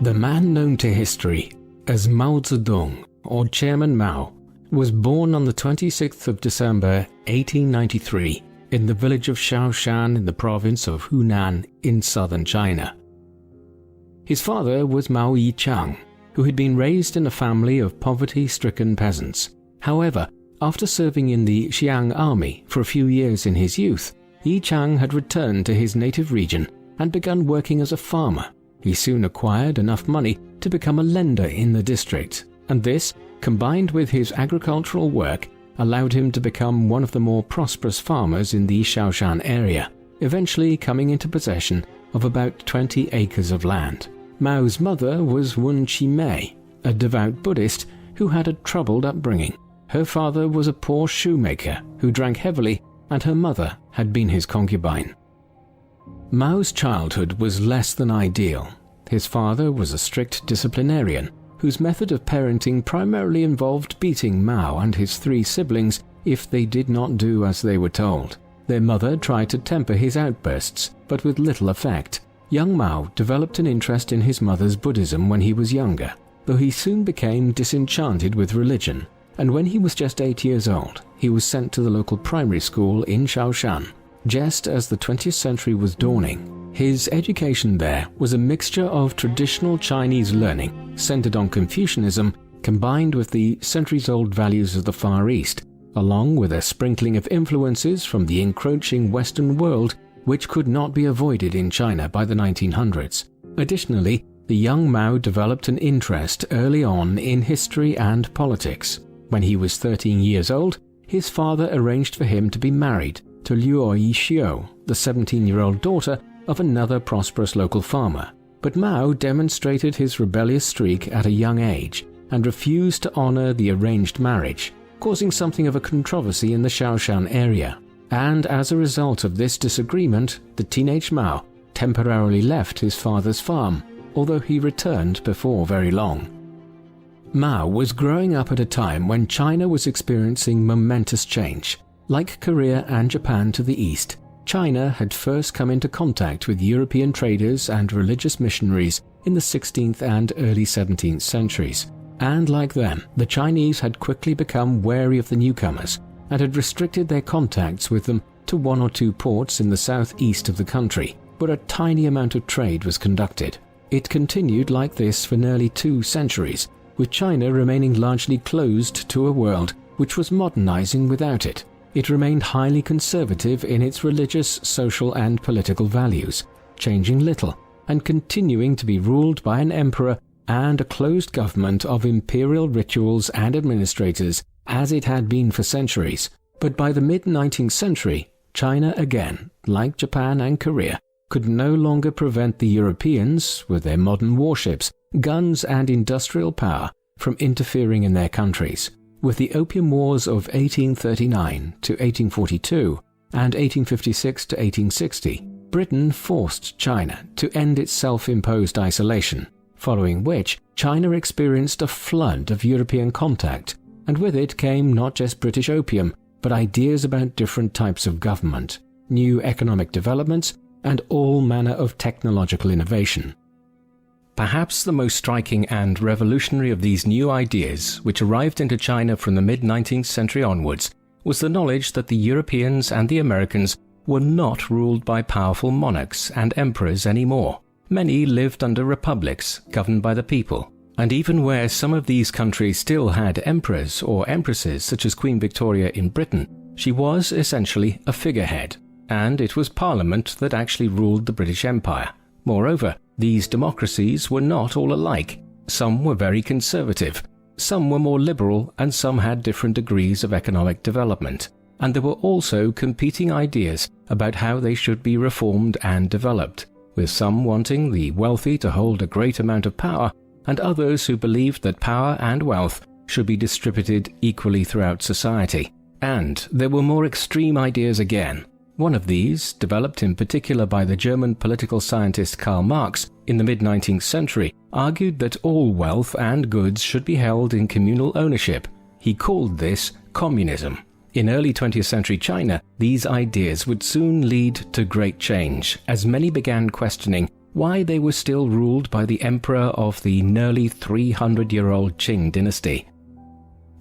The man known to history as Mao Zedong, or Chairman Mao, was born on the 26th of December 1893 in the village of Shaoshan in the province of Hunan in southern China. His father was Mao Yichang, who had been raised in a family of poverty-stricken peasants. However, after serving in the Xiang army for a few years in his youth, Yichang had returned to his native region and begun working as a farmer. He soon acquired enough money to become a lender in the district, and this, combined with his agricultural work, allowed him to become one of the more prosperous farmers in the Shaoshan area, eventually coming into possession of about 20 acres of land. Mao's mother was Wen Qimei, a devout Buddhist who had a troubled upbringing. Her father was a poor shoemaker who drank heavily, and her mother had been his concubine. Mao's childhood was less than ideal. His father was a strict disciplinarian whose method of parenting primarily involved beating Mao and his 3 siblings if they did not do as they were told. Their mother tried to temper his outbursts, but with little effect. Young Mao developed an interest in his mother's Buddhism when he was younger, though he soon became disenchanted with religion, and when he was just 8 years old, he was sent to the local primary school in Shaoshan. Just as the 20th century was dawning, his education there was a mixture of traditional Chinese learning centered on Confucianism combined with the centuries-old values of the Far East, along with a sprinkling of influences from the encroaching Western world which could not be avoided in China by the 1900s. Additionally, the young Mao developed an interest early on in history and politics. When he was 13 years old, his father arranged for him to be married to Liu Yixiu, the 17-year-old daughter of another prosperous local farmer. But Mao demonstrated his rebellious streak at a young age and refused to honor the arranged marriage, causing something of a controversy in the Shaoshan area. And as a result of this disagreement, the teenage Mao temporarily left his father's farm, although he returned before very long. Mao was growing up at a time when China was experiencing momentous change. Like Korea and Japan to the east, China had first come into contact with European traders and religious missionaries in the 16th and early 17th centuries. And like them, the Chinese had quickly become wary of the newcomers and had restricted their contacts with them to 1 or 2 ports in the southeast of the country, where a tiny amount of trade was conducted. It continued like this for nearly 2 centuries, with China remaining largely closed to a world which was modernizing without it. It remained highly conservative in its religious, social and political values, changing little and continuing to be ruled by an emperor and a closed government of imperial rituals and administrators as it had been for centuries. But by the mid-19th century, China again, like Japan and Korea, could no longer prevent the Europeans, with their modern warships, guns and industrial power, from interfering in their countries. With the Opium Wars of 1839 to 1842 and 1856 to 1860, Britain forced China to end its self-imposed isolation, following which China experienced a flood of European contact, and with it came not just British opium, but ideas about different types of government, new economic developments, and all manner of technological innovation. Perhaps the most striking and revolutionary of these new ideas, which arrived into China from the mid-19th century onwards, was the knowledge that the Europeans and the Americans were not ruled by powerful monarchs and emperors anymore. Many lived under republics governed by the people, and even where some of these countries still had emperors or empresses such as Queen Victoria in Britain, she was essentially a figurehead, and it was Parliament that actually ruled the British Empire. Moreover, these democracies were not all alike. Some were very conservative, some were more liberal, and some had different degrees of economic development. And there were also competing ideas about how they should be reformed and developed, with some wanting the wealthy to hold a great amount of power, and others who believed that power and wealth should be distributed equally throughout society. And there were more extreme ideas again. One of these, developed in particular by the German political scientist Karl Marx in the mid-19th century, argued that all wealth and goods should be held in communal ownership. He called this communism. In early 20th century China, these ideas would soon lead to great change, as many began questioning why they were still ruled by the emperor of the nearly 300-year-old Qing dynasty.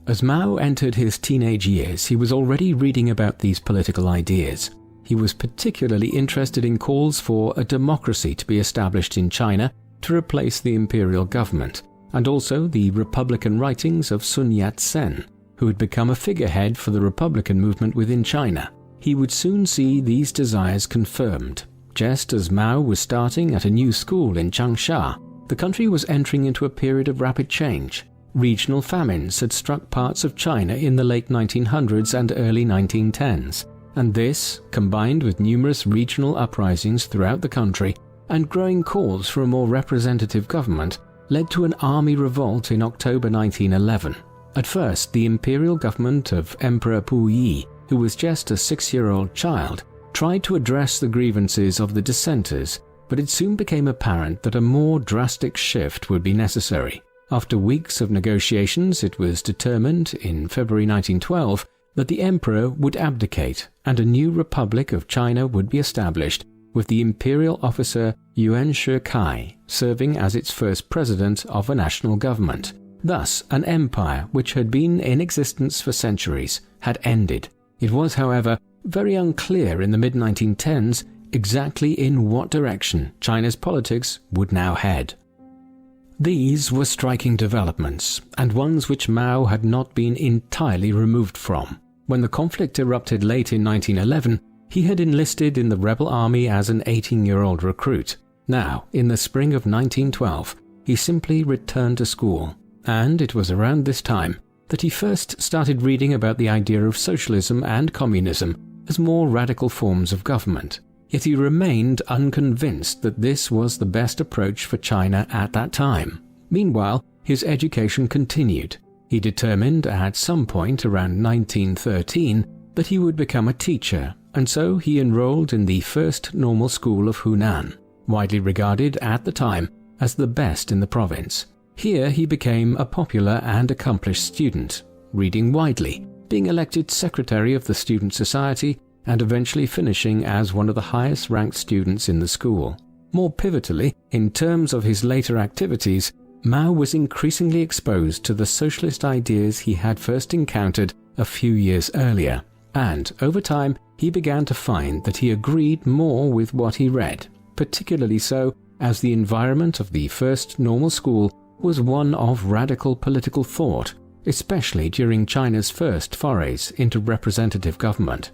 As Mao entered his teenage years, he was already reading about these political ideas. He was particularly interested in calls for a democracy to be established in China to replace the imperial government, and also the republican writings of Sun Yat-sen, who had become a figurehead for the republican movement within China. He would soon see these desires confirmed. Just as Mao was starting at a new school in Changsha, the country was entering into a period of rapid change. Regional famines had struck parts of China in the late 1900s and early 1910s, and this, combined with numerous regional uprisings throughout the country and growing calls for a more representative government, led to an army revolt in October 1911. At first, the imperial government of Emperor Puyi, who was just a 6-year-old child, tried to address the grievances of the dissenters, but it soon became apparent that a more drastic shift would be necessary. After weeks of negotiations, it was determined in February 1912 that the emperor would abdicate and a new Republic of China would be established, with the imperial officer Yuan Shikai serving as its first president of a national government. Thus, an empire which had been in existence for centuries had ended. It was, however, very unclear in the mid-1910s exactly in what direction China's politics would now head. These were striking developments, and ones which Mao had not been entirely removed from. When the conflict erupted late in 1911, he had enlisted in the rebel army as an 18-year-old recruit. Now, in the spring of 1912, he simply returned to school, and it was around this time that he first started reading about the idea of socialism and communism as more radical forms of government. Yet he remained unconvinced that this was the best approach for China at that time. Meanwhile, his education continued. He determined at some point around 1913 that he would become a teacher, and so he enrolled in the first normal school of Hunan, widely regarded at the time as the best in the province. Here he became a popular and accomplished student, reading widely, being elected secretary of the student society, and eventually finishing as one of the highest-ranked students in the school. More pivotally, in terms of his later activities, Mao was increasingly exposed to the socialist ideas he had first encountered a few years earlier, and over time he began to find that he agreed more with what he read, particularly so as the environment of the first normal school was one of radical political thought, especially during China's first forays into representative government.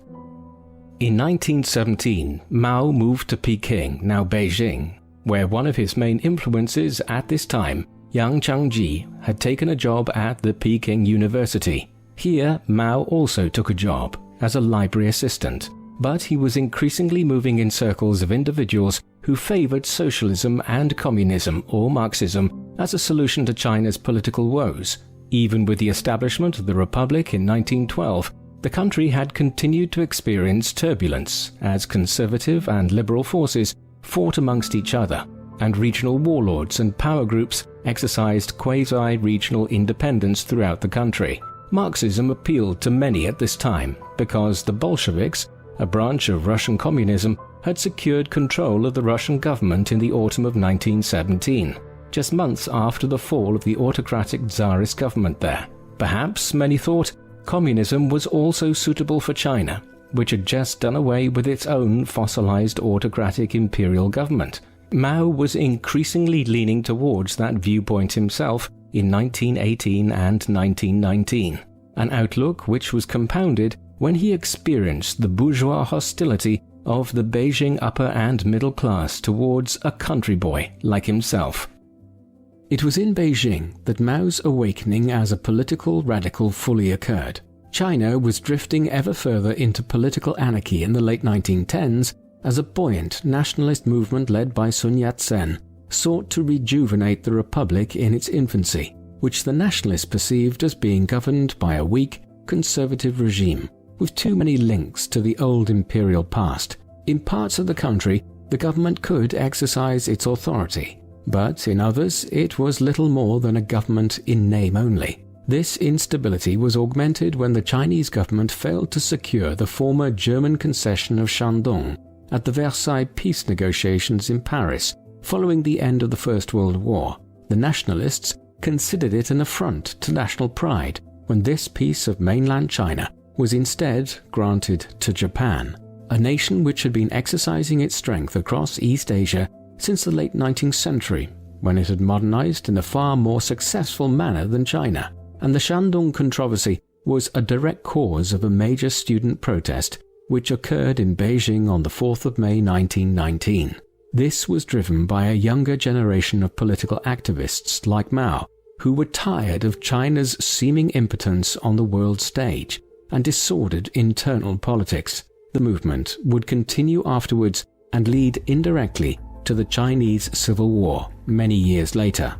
In 1917, Mao moved to Peking, now Beijing, where one of his main influences at this time, Yang Changji, had taken a job at the Peking University. Here, Mao also took a job as a library assistant, but he was increasingly moving in circles of individuals who favored socialism and communism or Marxism as a solution to China's political woes. Even with the establishment of the Republic in 1912, the country had continued to experience turbulence as conservative and liberal forces fought amongst each other, and regional warlords and power groups exercised quasi-regional independence throughout the country. Marxism appealed to many at this time because the Bolsheviks, a branch of Russian communism, had secured control of the Russian government in the autumn of 1917, just months after the fall of the autocratic Tsarist government there. Perhaps, many thought, communism was also suitable for China, which had just done away with its own fossilized autocratic imperial government. Mao was increasingly leaning towards that viewpoint himself in 1918 and 1919, an outlook which was compounded when he experienced the bourgeois hostility of the Beijing upper and middle class towards a country boy like himself. It was in Beijing that Mao's awakening as a political radical fully occurred. China was drifting ever further into political anarchy in the late 1910s as a buoyant nationalist movement led by Sun Yat-sen sought to rejuvenate the republic in its infancy, which the nationalists perceived as being governed by a weak, conservative regime with too many links to the old imperial past. In parts of the country, the government could exercise its authority, but in others it was little more than a government in name only. This instability was augmented when the Chinese government failed to secure the former German concession of Shandong at the Versailles peace negotiations in Paris Following the end of the First World War, the nationalists considered it an affront to national pride when this piece of mainland China was instead granted to Japan, a nation which had been exercising its strength across East Asia since the late 19th century, when it had modernized in a far more successful manner than China. And the Shandong controversy was a direct cause of a major student protest which occurred in Beijing on the 4th of May 1919. This was driven by a younger generation of political activists like Mao, who were tired of China's seeming impotence on the world stage and disordered internal politics. The movement would continue afterwards and lead indirectly to the Chinese Civil War many years later.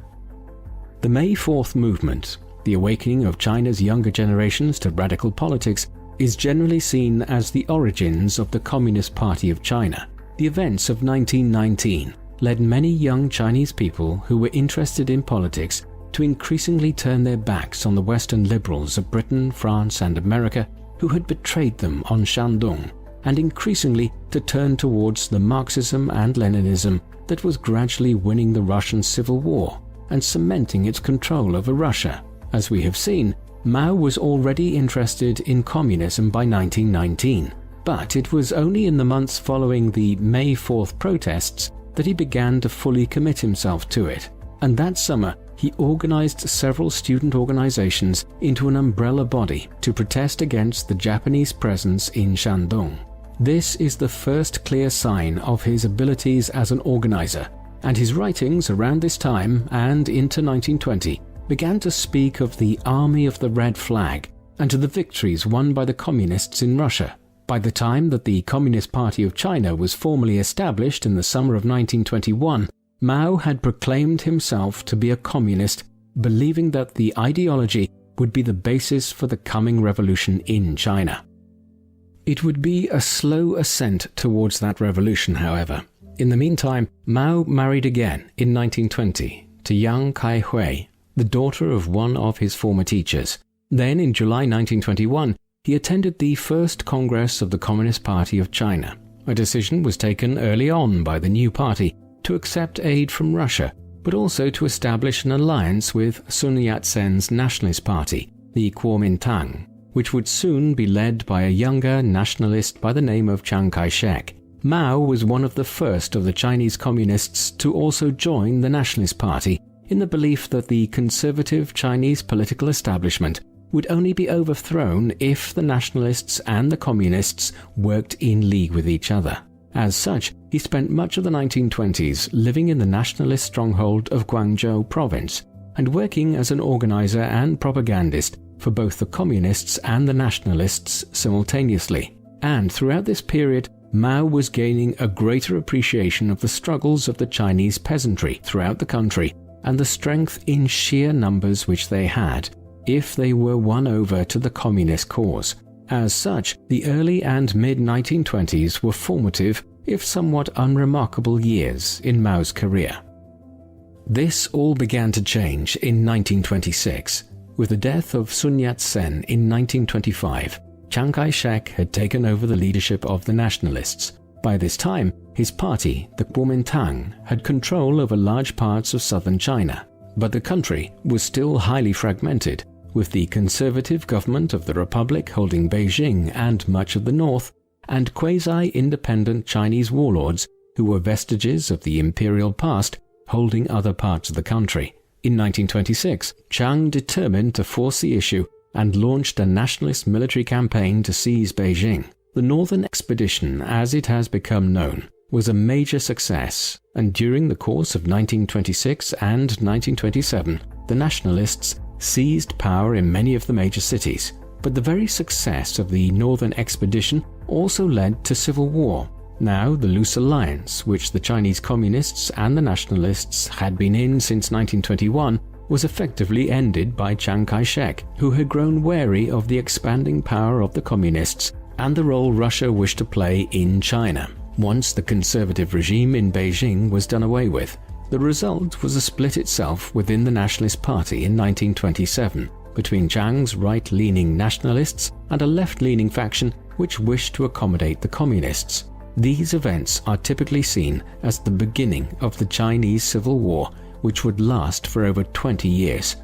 The May 4th movement, the awakening of China's younger generations to radical politics, is generally seen as the origins of the Communist Party of China. The events of 1919 led many young Chinese people who were interested in politics to increasingly turn their backs on the Western liberals of Britain, France, and America who had betrayed them on Shandong, and increasingly to turn towards the Marxism and Leninism that was gradually winning the Russian Civil War and cementing its control over Russia. As we have seen, Mao was already interested in communism by 1919, but it was only in the months following the May 4th protests that he began to fully commit himself to it. And that summer, he organized several student organizations into an umbrella body to protest against the Japanese presence in Shandong. This is the first clear sign of his abilities as an organizer, and his writings around this time and into 1920 began to speak of the Army of the Red Flag and to the victories won by the communists in Russia. By the time that the Communist Party of China was formally established in the summer of 1921, Mao had proclaimed himself to be a communist, believing that the ideology would be the basis for the coming revolution in China. It would be a slow ascent towards that revolution, however. In the meantime, Mao married again in 1920 to Yang Kai-hui, the daughter of one of his former teachers. Then, in July 1921, he attended the First Congress of the Communist Party of China. A decision was taken early on by the new party to accept aid from Russia, but also to establish an alliance with Sun Yat-sen's Nationalist Party, the Kuomintang, which would soon be led by a younger nationalist by the name of Chiang Kai-shek. Mao was one of the first of the Chinese communists to also join the Nationalist Party, in the belief that the conservative Chinese political establishment would only be overthrown if the nationalists and the communists worked in league with each other. As such, he spent much of the 1920s living in the nationalist stronghold of Guangzhou province and working as an organizer and propagandist for both the communists and the nationalists simultaneously. And throughout this period, Mao was gaining a greater appreciation of the struggles of the Chinese peasantry throughout the country and the strength in sheer numbers which they had, if they were won over to the communist cause. As such, the early and mid-1920s were formative, if somewhat unremarkable years in Mao's career. This all began to change in 1926. With the death of Sun Yat-sen in 1925, Chiang Kai-shek had taken over the leadership of the nationalists. By this time, his party, the Kuomintang, had control over large parts of southern China, but the country was still highly fragmented, with the conservative government of the Republic holding Beijing and much of the north, and quasi-independent Chinese warlords who were vestiges of the imperial past holding other parts of the country. In 1926, Chiang determined to force the issue and launched a nationalist military campaign to seize Beijing. The Northern Expedition, as it has become known, was a major success, and during the course of 1926 and 1927, the nationalists seized power in many of the major cities. But the very success of the Northern Expedition also led to civil war. Now, the loose alliance, which the Chinese communists and the nationalists had been in since 1921, was effectively ended by Chiang Kai-shek, who had grown wary of the expanding power of the communists and the role Russia wished to play in China. Once the conservative regime in Beijing was done away with, the result was a split itself within the Nationalist Party in 1927, between Chiang's right-leaning nationalists and a left-leaning faction which wished to accommodate the communists. These events are typically seen as the beginning of the Chinese Civil War, which would last for over 20 years.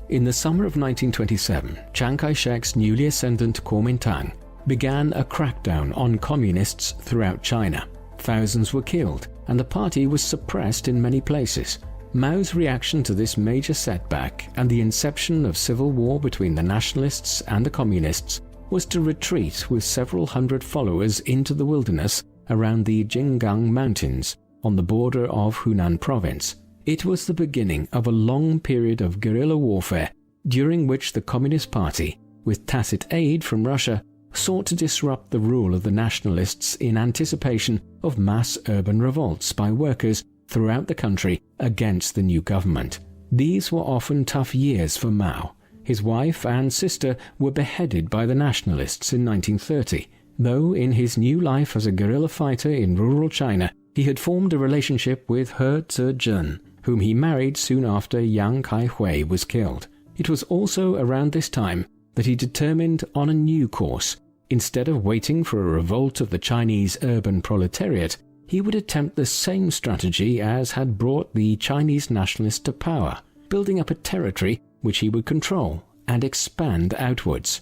In the summer of 1927, Chiang Kai-shek's newly ascendant Kuomintang began a crackdown on communists throughout China. Thousands were killed, and the party was suppressed in many places. Mao's reaction to this major setback and the inception of civil war between the nationalists and the communists was to retreat with several hundred followers into the wilderness around the Jinggang Mountains on the border of Hunan province. It was the beginning of a long period of guerrilla warfare during which the Communist Party, with tacit aid from Russia, sought to disrupt the rule of the nationalists in anticipation of mass urban revolts by workers throughout the country against the new government. These were often tough years for Mao. His wife and sister were beheaded by the nationalists in 1930, though in his new life as a guerrilla fighter in rural China, he had formed a relationship with He Zejun, whom he married soon after Yang Kai-hui was killed. It was also around this time that he determined on a new course. Instead of waiting for a revolt of the Chinese urban proletariat, he would attempt the same strategy as had brought the Chinese nationalists to power, building up a territory which he would control and expand outwards.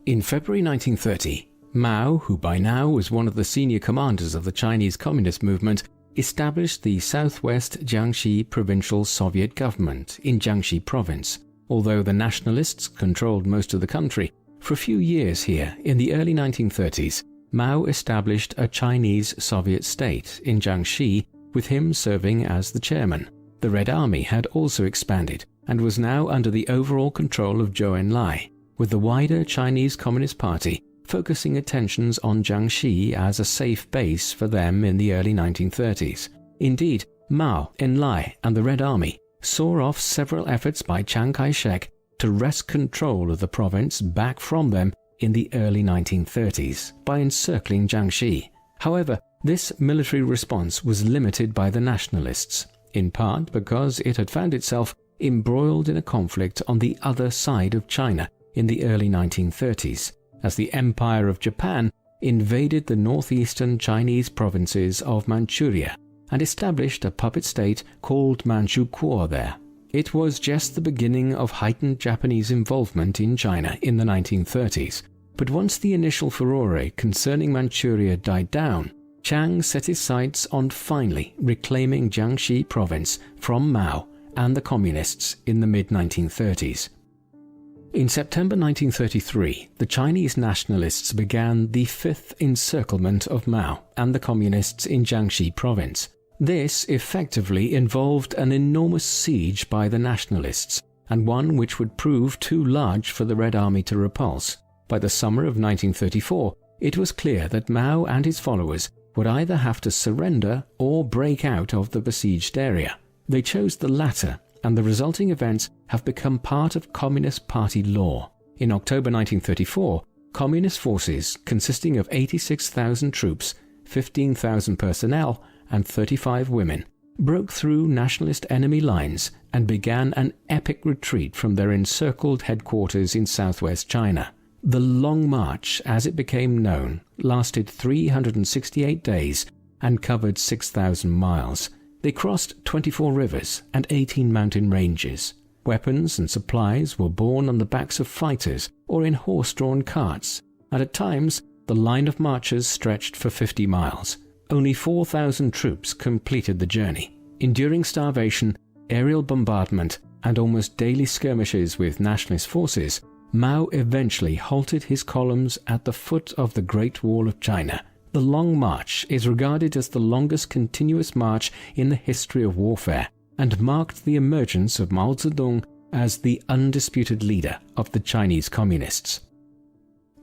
In February 1930, Mao, who by now was one of the senior commanders of the Chinese Communist movement, established the Southwest Jiangxi Provincial Soviet government in Jiangxi province. Although the nationalists controlled most of the country, for a few years here in the early 1930s, Mao established a Chinese Soviet state in Jiangxi, with him serving as the chairman. The Red Army had also expanded and was now under the overall control of Zhou Enlai, with the wider Chinese Communist Party focusing attentions on Jiangxi as a safe base for them in the early 1930s. Indeed, Mao, Enlai, and the Red Army saw off several efforts by Chiang Kai-shek to wrest control of the province back from them in the early 1930s by encircling Jiangxi. However, this military response was limited by the nationalists, in part because it had found itself embroiled in a conflict on the other side of China in the early 1930s, as the Empire of Japan invaded the northeastern Chinese provinces of Manchuria and established a puppet state called Manchukuo there. It was just the beginning of heightened Japanese involvement in China in the 1930s, but once the initial furore concerning Manchuria died down, Chiang set his sights on finally reclaiming Jiangxi province from Mao and the communists in the mid-1930s. In September 1933, the Chinese nationalists began the fifth encirclement of Mao and the communists in Jiangxi province. This effectively involved an enormous siege by the nationalists, and one which would prove too large for the Red Army to repulse. By the summer of 1934, it was clear that Mao and his followers would either have to surrender or break out of the besieged area. They chose the latter, and the resulting events have become part of Communist Party law. In October 1934, Communist forces consisting of 86,000 troops, 15,000 personnel, and 35 women broke through nationalist enemy lines and began an epic retreat from their encircled headquarters in southwest China. The Long March, as it became known, lasted 368 days and covered 6,000 miles. They crossed 24 rivers and 18 mountain ranges. Weapons and supplies were borne on the backs of fighters or in horse-drawn carts, and at times the line of marchers stretched for 50 miles. Only 4,000 troops completed the journey. Enduring starvation, aerial bombardment, and almost daily skirmishes with nationalist forces, Mao eventually halted his columns at the foot of the Great Wall of China. The Long March is regarded as the longest continuous march in the history of warfare and marked the emergence of Mao Zedong as the undisputed leader of the Chinese Communists.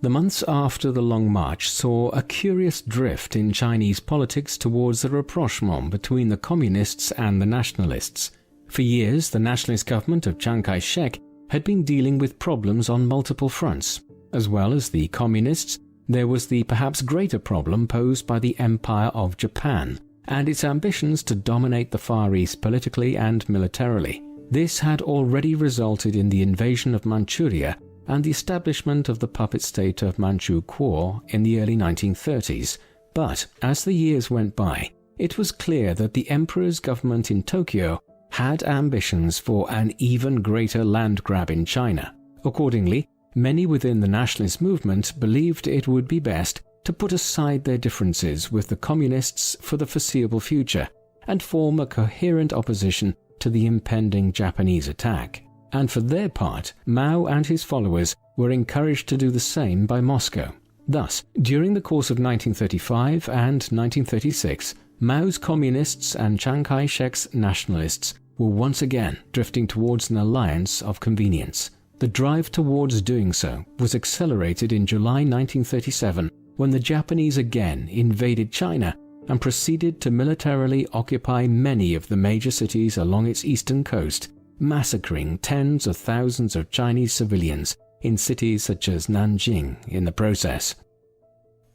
The months after the Long March saw a curious drift in Chinese politics towards a rapprochement between the Communists and the Nationalists. For years, the nationalist government of Chiang Kai-shek had been dealing with problems on multiple fronts. As well as the Communists, there was the perhaps greater problem posed by the Empire of Japan and its ambitions to dominate the Far East politically and militarily. This had already resulted in the invasion of Manchuria and the establishment of the puppet state of Manchukuo in the early 1930s, But as the years went by, it was clear that the emperor's government in Tokyo had ambitions for an even greater land grab in China. Accordingly, many within the nationalist movement believed it would be best to put aside their differences with the communists for the foreseeable future and form a coherent opposition to the impending Japanese attack. And for their part, Mao and his followers were encouraged to do the same by Moscow. Thus, during the course of 1935 and 1936, Mao's communists and Chiang Kai-shek's nationalists were once again drifting towards an alliance of convenience. The drive towards doing so was accelerated in July 1937 when the Japanese again invaded China and proceeded to militarily occupy many of the major cities along its eastern coast, massacring tens of thousands of Chinese civilians in cities such as Nanjing in the process.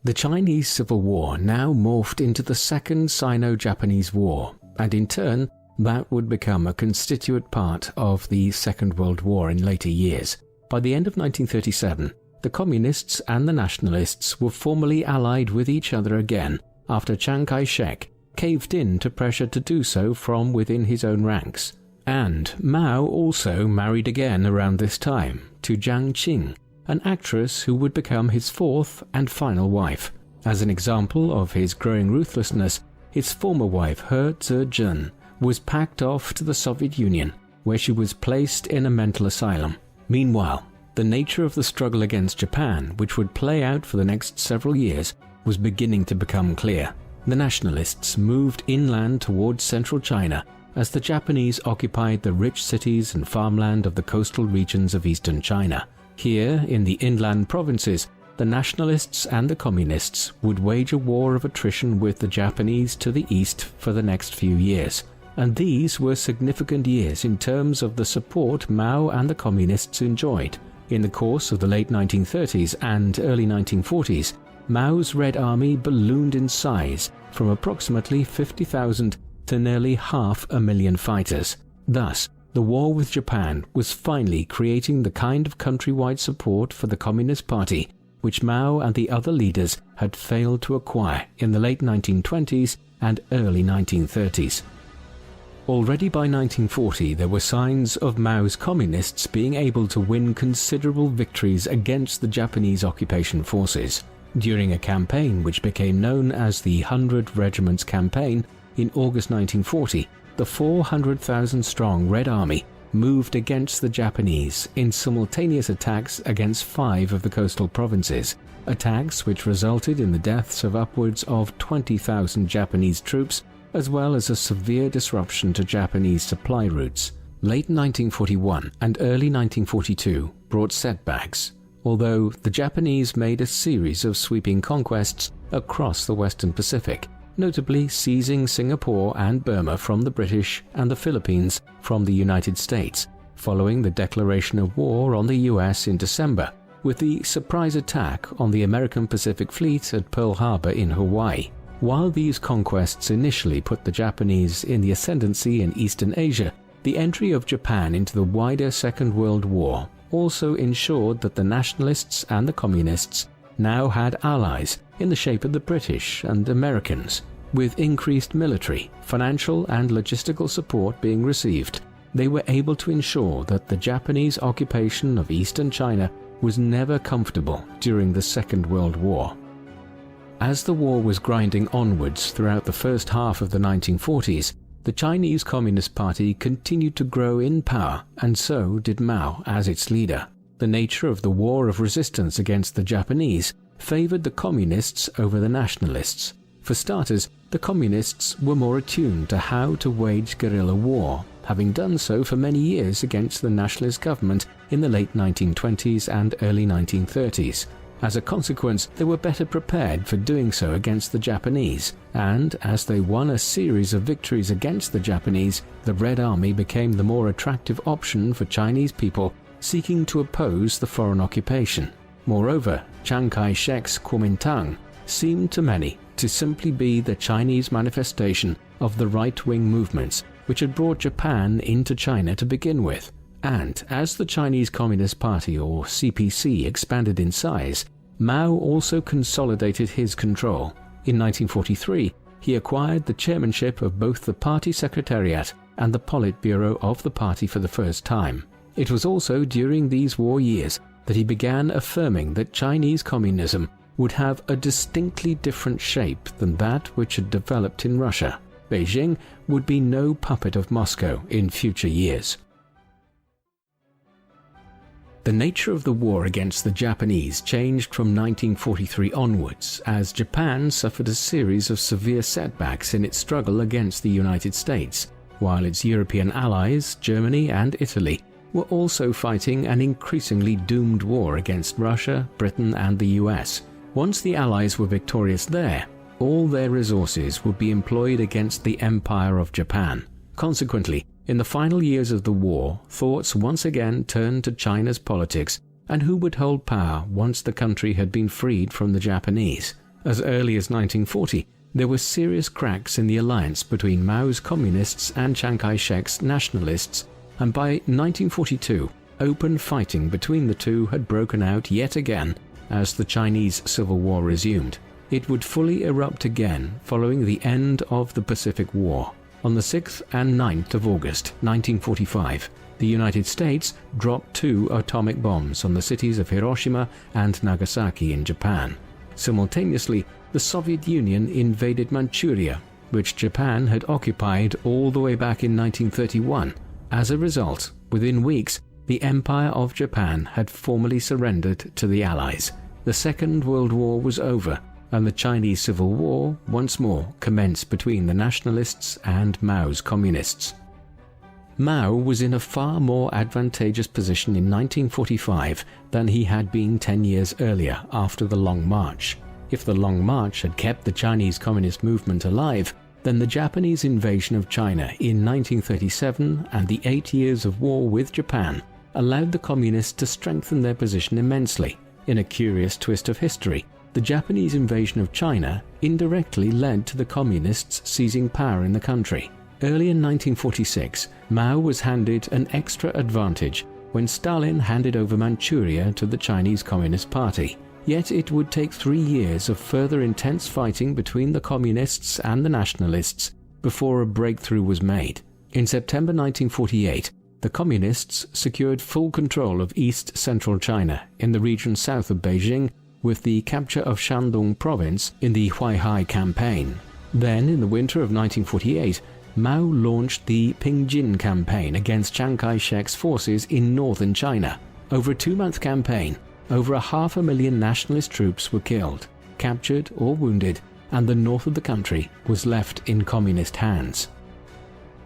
The Chinese Civil War now morphed into the Second Sino-Japanese War, and in turn, that would become a constituent part of the Second World War in later years. By the end of 1937, the Communists and the Nationalists were formally allied with each other again after Chiang Kai-shek caved in to pressure to do so from within his own ranks. And Mao also married again around this time to Jiang Qing, an actress who would become his fourth and final wife. As an example of his growing ruthlessness, his former wife He Zejun was packed off to the Soviet Union, where she was placed in a mental asylum. Meanwhile, the nature of the struggle against Japan, which would play out for the next several years, was beginning to become clear. The nationalists moved inland towards central China as the Japanese occupied the rich cities and farmland of the coastal regions of eastern China. Here, in the inland provinces, the nationalists and the communists would wage a war of attrition with the Japanese to the east for the next few years. And these were significant years in terms of the support Mao and the communists enjoyed. In the course of the late 1930s and early 1940s, Mao's Red Army ballooned in size from approximately 50,000 to nearly 500,000 fighters. Thus, the war with Japan was finally creating the kind of countrywide support for the Communist Party which Mao and the other leaders had failed to acquire in the late 1920s and early 1930s. Already by 1940, there were signs of Mao's communists being able to win considerable victories against the Japanese occupation forces. During a campaign which became known as the 100 Regiments Campaign in August 1940, the 400,000-strong Red Army moved against the Japanese in simultaneous attacks against 5 of the coastal provinces, attacks which resulted in the deaths of upwards of 20,000 Japanese troops, as well as a severe disruption to Japanese supply routes. Late 1941 and early 1942 brought setbacks, although the Japanese made a series of sweeping conquests across the Western Pacific, notably seizing Singapore and Burma from the British and the Philippines from the United States, following the declaration of war on the US in December, with the surprise attack on the American Pacific Fleet at Pearl Harbor in Hawaii. While these conquests initially put the Japanese in the ascendancy in Eastern Asia, the entry of Japan into the wider Second World War also ensured that the nationalists and the communists now had allies in the shape of the British and Americans. With increased military, financial and logistical support being received, they were able to ensure that the Japanese occupation of eastern China was never comfortable during the Second World War. As the war was grinding onwards throughout the first half of the 1940s, the Chinese Communist Party continued to grow in power, and so did Mao as its leader. The nature of the war of resistance against the Japanese favored the communists over the nationalists. For starters, the communists were more attuned to how to wage guerrilla war, having done so for many years against the nationalist government in the late 1920s and early 1930s. As a consequence, they were better prepared for doing so against the Japanese, and as they won a series of victories against the Japanese, the Red Army became the more attractive option for Chinese people seeking to oppose the foreign occupation. Moreover, Chiang Kai-shek's Kuomintang seemed to many to simply be the Chinese manifestation of the right-wing movements which had brought Japan into China to begin with. And as the Chinese Communist Party, or CPC, expanded in size, Mao also consolidated his control. In 1943, he acquired the chairmanship of both the party secretariat and the Politburo of the party for the first time. It was also during these war years that he began affirming that Chinese communism would have a distinctly different shape than that which had developed in Russia. Beijing would be no puppet of Moscow in future years. The nature of the war against the Japanese changed from 1943 onwards, as Japan suffered a series of severe setbacks in its struggle against the United States, while its European allies, Germany and Italy, were also fighting an increasingly doomed war against Russia, Britain and the US. Once the Allies were victorious there, all their resources would be employed against the Empire of Japan. Consequently, in the final years of the war, thoughts once again turned to China's politics and who would hold power once the country had been freed from the Japanese. As early as 1940, there were serious cracks in the alliance between Mao's communists and Chiang Kai-shek's nationalists, and by 1942, open fighting between the two had broken out yet again as the Chinese Civil War resumed. It would fully erupt again following the end of the Pacific War. On the 6th and 9th of August 1945, the United States dropped 2 atomic bombs on the cities of Hiroshima and Nagasaki in Japan. Simultaneously, the Soviet Union invaded Manchuria, which Japan had occupied all the way back in 1931. As a result, within weeks, the Empire of Japan had formally surrendered to the Allies. The Second World War was over, and the Chinese Civil War once more commenced between the nationalists and Mao's communists. Mao was in a far more advantageous position in 1945 than he had been 10 years earlier after the Long March. If the Long March had kept the Chinese Communist movement alive, then the Japanese invasion of China in 1937 and the 8 years of war with Japan allowed the Communists to strengthen their position immensely. In a curious twist of history, the Japanese invasion of China indirectly led to the Communists seizing power in the country. Early in 1946, Mao was handed an extra advantage when Stalin handed over Manchuria to the Chinese Communist Party. Yet it would take 3 years of further intense fighting between the Communists and the Nationalists before a breakthrough was made. In September 1948, the Communists secured full control of east-central China in the region south of Beijing with the capture of Shandong province in the Huaihai campaign. Then, in the winter of 1948, Mao launched the Pingjin campaign against Chiang Kai-shek's forces in northern China. Over a 2-month campaign, over 500,000 nationalist troops were killed, captured or wounded, and the north of the country was left in communist hands.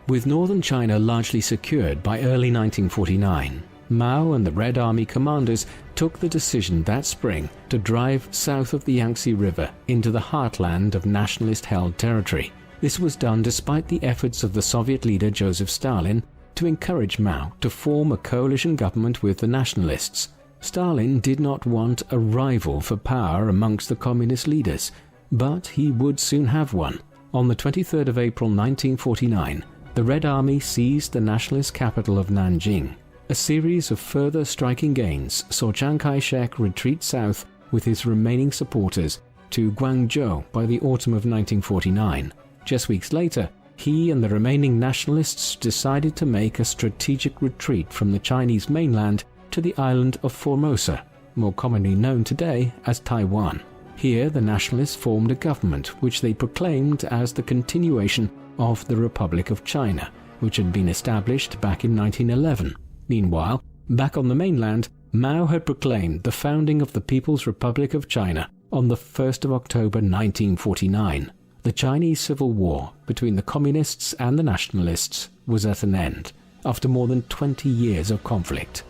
With northern China largely secured by early 1949, Mao and the Red Army commanders took the decision that spring to drive south of the Yangtze River into the heartland of nationalist-held territory. This was done despite the efforts of the Soviet leader Joseph Stalin to encourage Mao to form a coalition government with the nationalists. Stalin did not want a rival for power amongst the communist leaders, but he would soon have one. On the 23rd of April 1949, the Red Army seized the nationalist capital of Nanjing. A series of further striking gains saw Chiang Kai-shek retreat south with his remaining supporters to Guangzhou by the autumn of 1949. Just weeks later, he and the remaining nationalists decided to make a strategic retreat from the Chinese mainland to the island of Formosa, more commonly known today as Taiwan. Here, the nationalists formed a government which they proclaimed as the continuation of the Republic of China, which had been established back in 1911. Meanwhile, back on the mainland, Mao had proclaimed the founding of the People's Republic of China on the 1st of October 1949. The Chinese Civil War between the Communists and the Nationalists was at an end, after more than 20 years of conflict.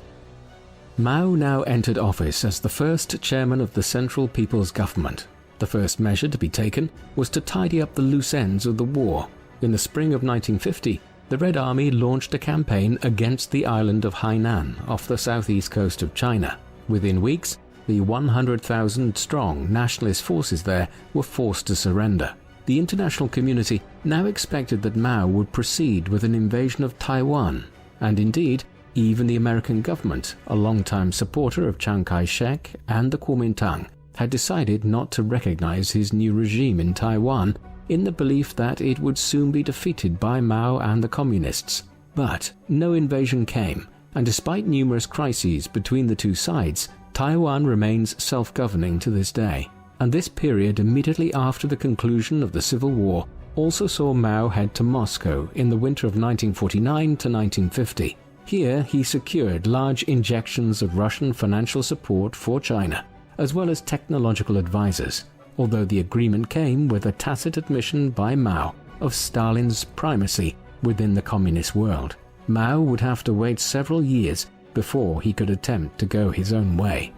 Mao now entered office as the first chairman of the Central People's Government. The first measure to be taken was to tidy up the loose ends of the war. In the spring of 1950, the Red Army launched a campaign against the island of Hainan off the southeast coast of China. Within weeks, the 100,000-strong nationalist forces there were forced to surrender. The international community now expected that Mao would proceed with an invasion of Taiwan, and indeed, even the American government, a longtime supporter of Chiang Kai-shek and the Kuomintang, had decided not to recognize his new regime in Taiwan in the belief that it would soon be defeated by Mao and the communists. But no invasion came, and despite numerous crises between the two sides, Taiwan remains self-governing to this day. And this period immediately after the conclusion of the Civil War also saw Mao head to Moscow in the winter of 1949 to 1950. Here he secured large injections of Russian financial support for China, as well as technological advisors, although the agreement came with a tacit admission by Mao of Stalin's primacy within the communist world. Mao would have to wait several years before he could attempt to go his own way.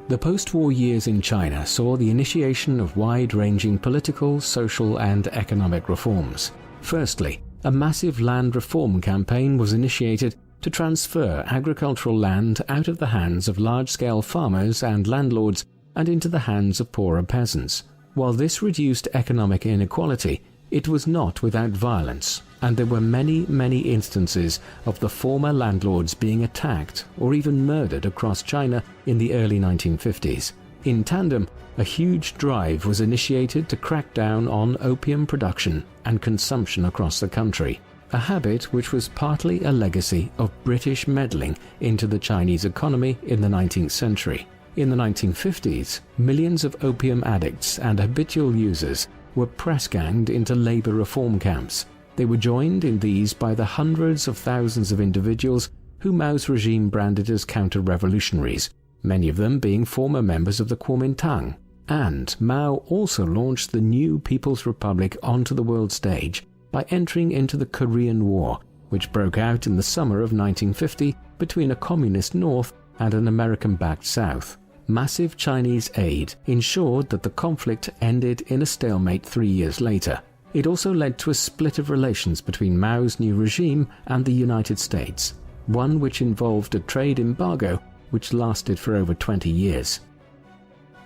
The post-war years in China saw the initiation of wide-ranging political, social and economic reforms. Firstly, a massive land reform campaign was initiated to transfer agricultural land out of the hands of large-scale farmers and landlords and into the hands of poorer peasants. While this reduced economic inequality, it was not without violence, and there were many instances of the former landlords being attacked or even murdered across China in the early 1950s. In tandem, a huge drive was initiated to crack down on opium production and consumption across the country, a habit which was partly a legacy of British meddling into the Chinese economy in the 19th century. In the 1950s, millions of opium addicts and habitual users were press-ganged into labor reform camps. They were joined in these by the hundreds of thousands of individuals who Mao's regime branded as counter-revolutionaries, many of them being former members of the Kuomintang. And Mao also launched the new People's Republic onto the world stage by entering into the Korean War, which broke out in the summer of 1950 between a communist North and an American-backed South. Massive Chinese aid ensured that the conflict ended in a stalemate 3 years later. It also led to a split of relations between Mao's new regime and the United States, one which involved a trade embargo which lasted for over 20 years.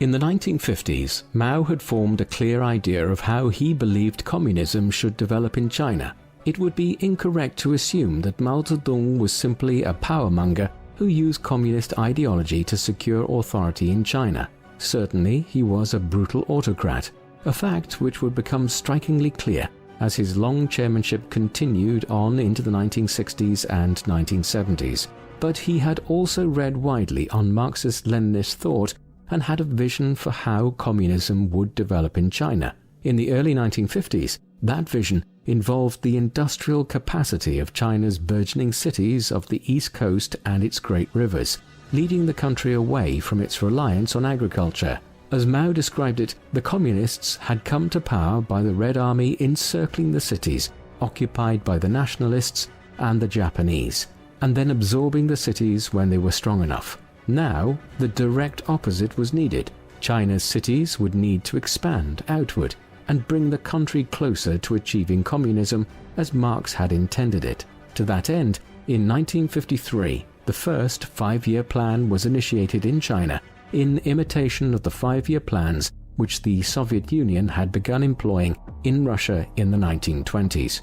In the 1950s, Mao had formed a clear idea of how he believed communism should develop in China. It would be incorrect to assume that Mao Zedong was simply a powermonger who used communist ideology to secure authority in China. Certainly, he was a brutal autocrat, a fact which would become strikingly clear as his long chairmanship continued on into the 1960s and 1970s. But he had also read widely on Marxist-Leninist thought and had a vision for how communism would develop in China. In the early 1950s, that vision involved the industrial capacity of China's burgeoning cities of the East Coast and its great rivers, leading the country away from its reliance on agriculture. As Mao described it, the communists had come to power by the Red Army encircling the cities occupied by the nationalists and the Japanese, and then absorbing the cities when they were strong enough. Now, the direct opposite was needed. China's cities would need to expand outward and bring the country closer to achieving communism as Marx had intended it. To that end, in 1953, the first five-year plan was initiated in China in imitation of the five-year plans which the Soviet Union had begun employing in Russia in the 1920s.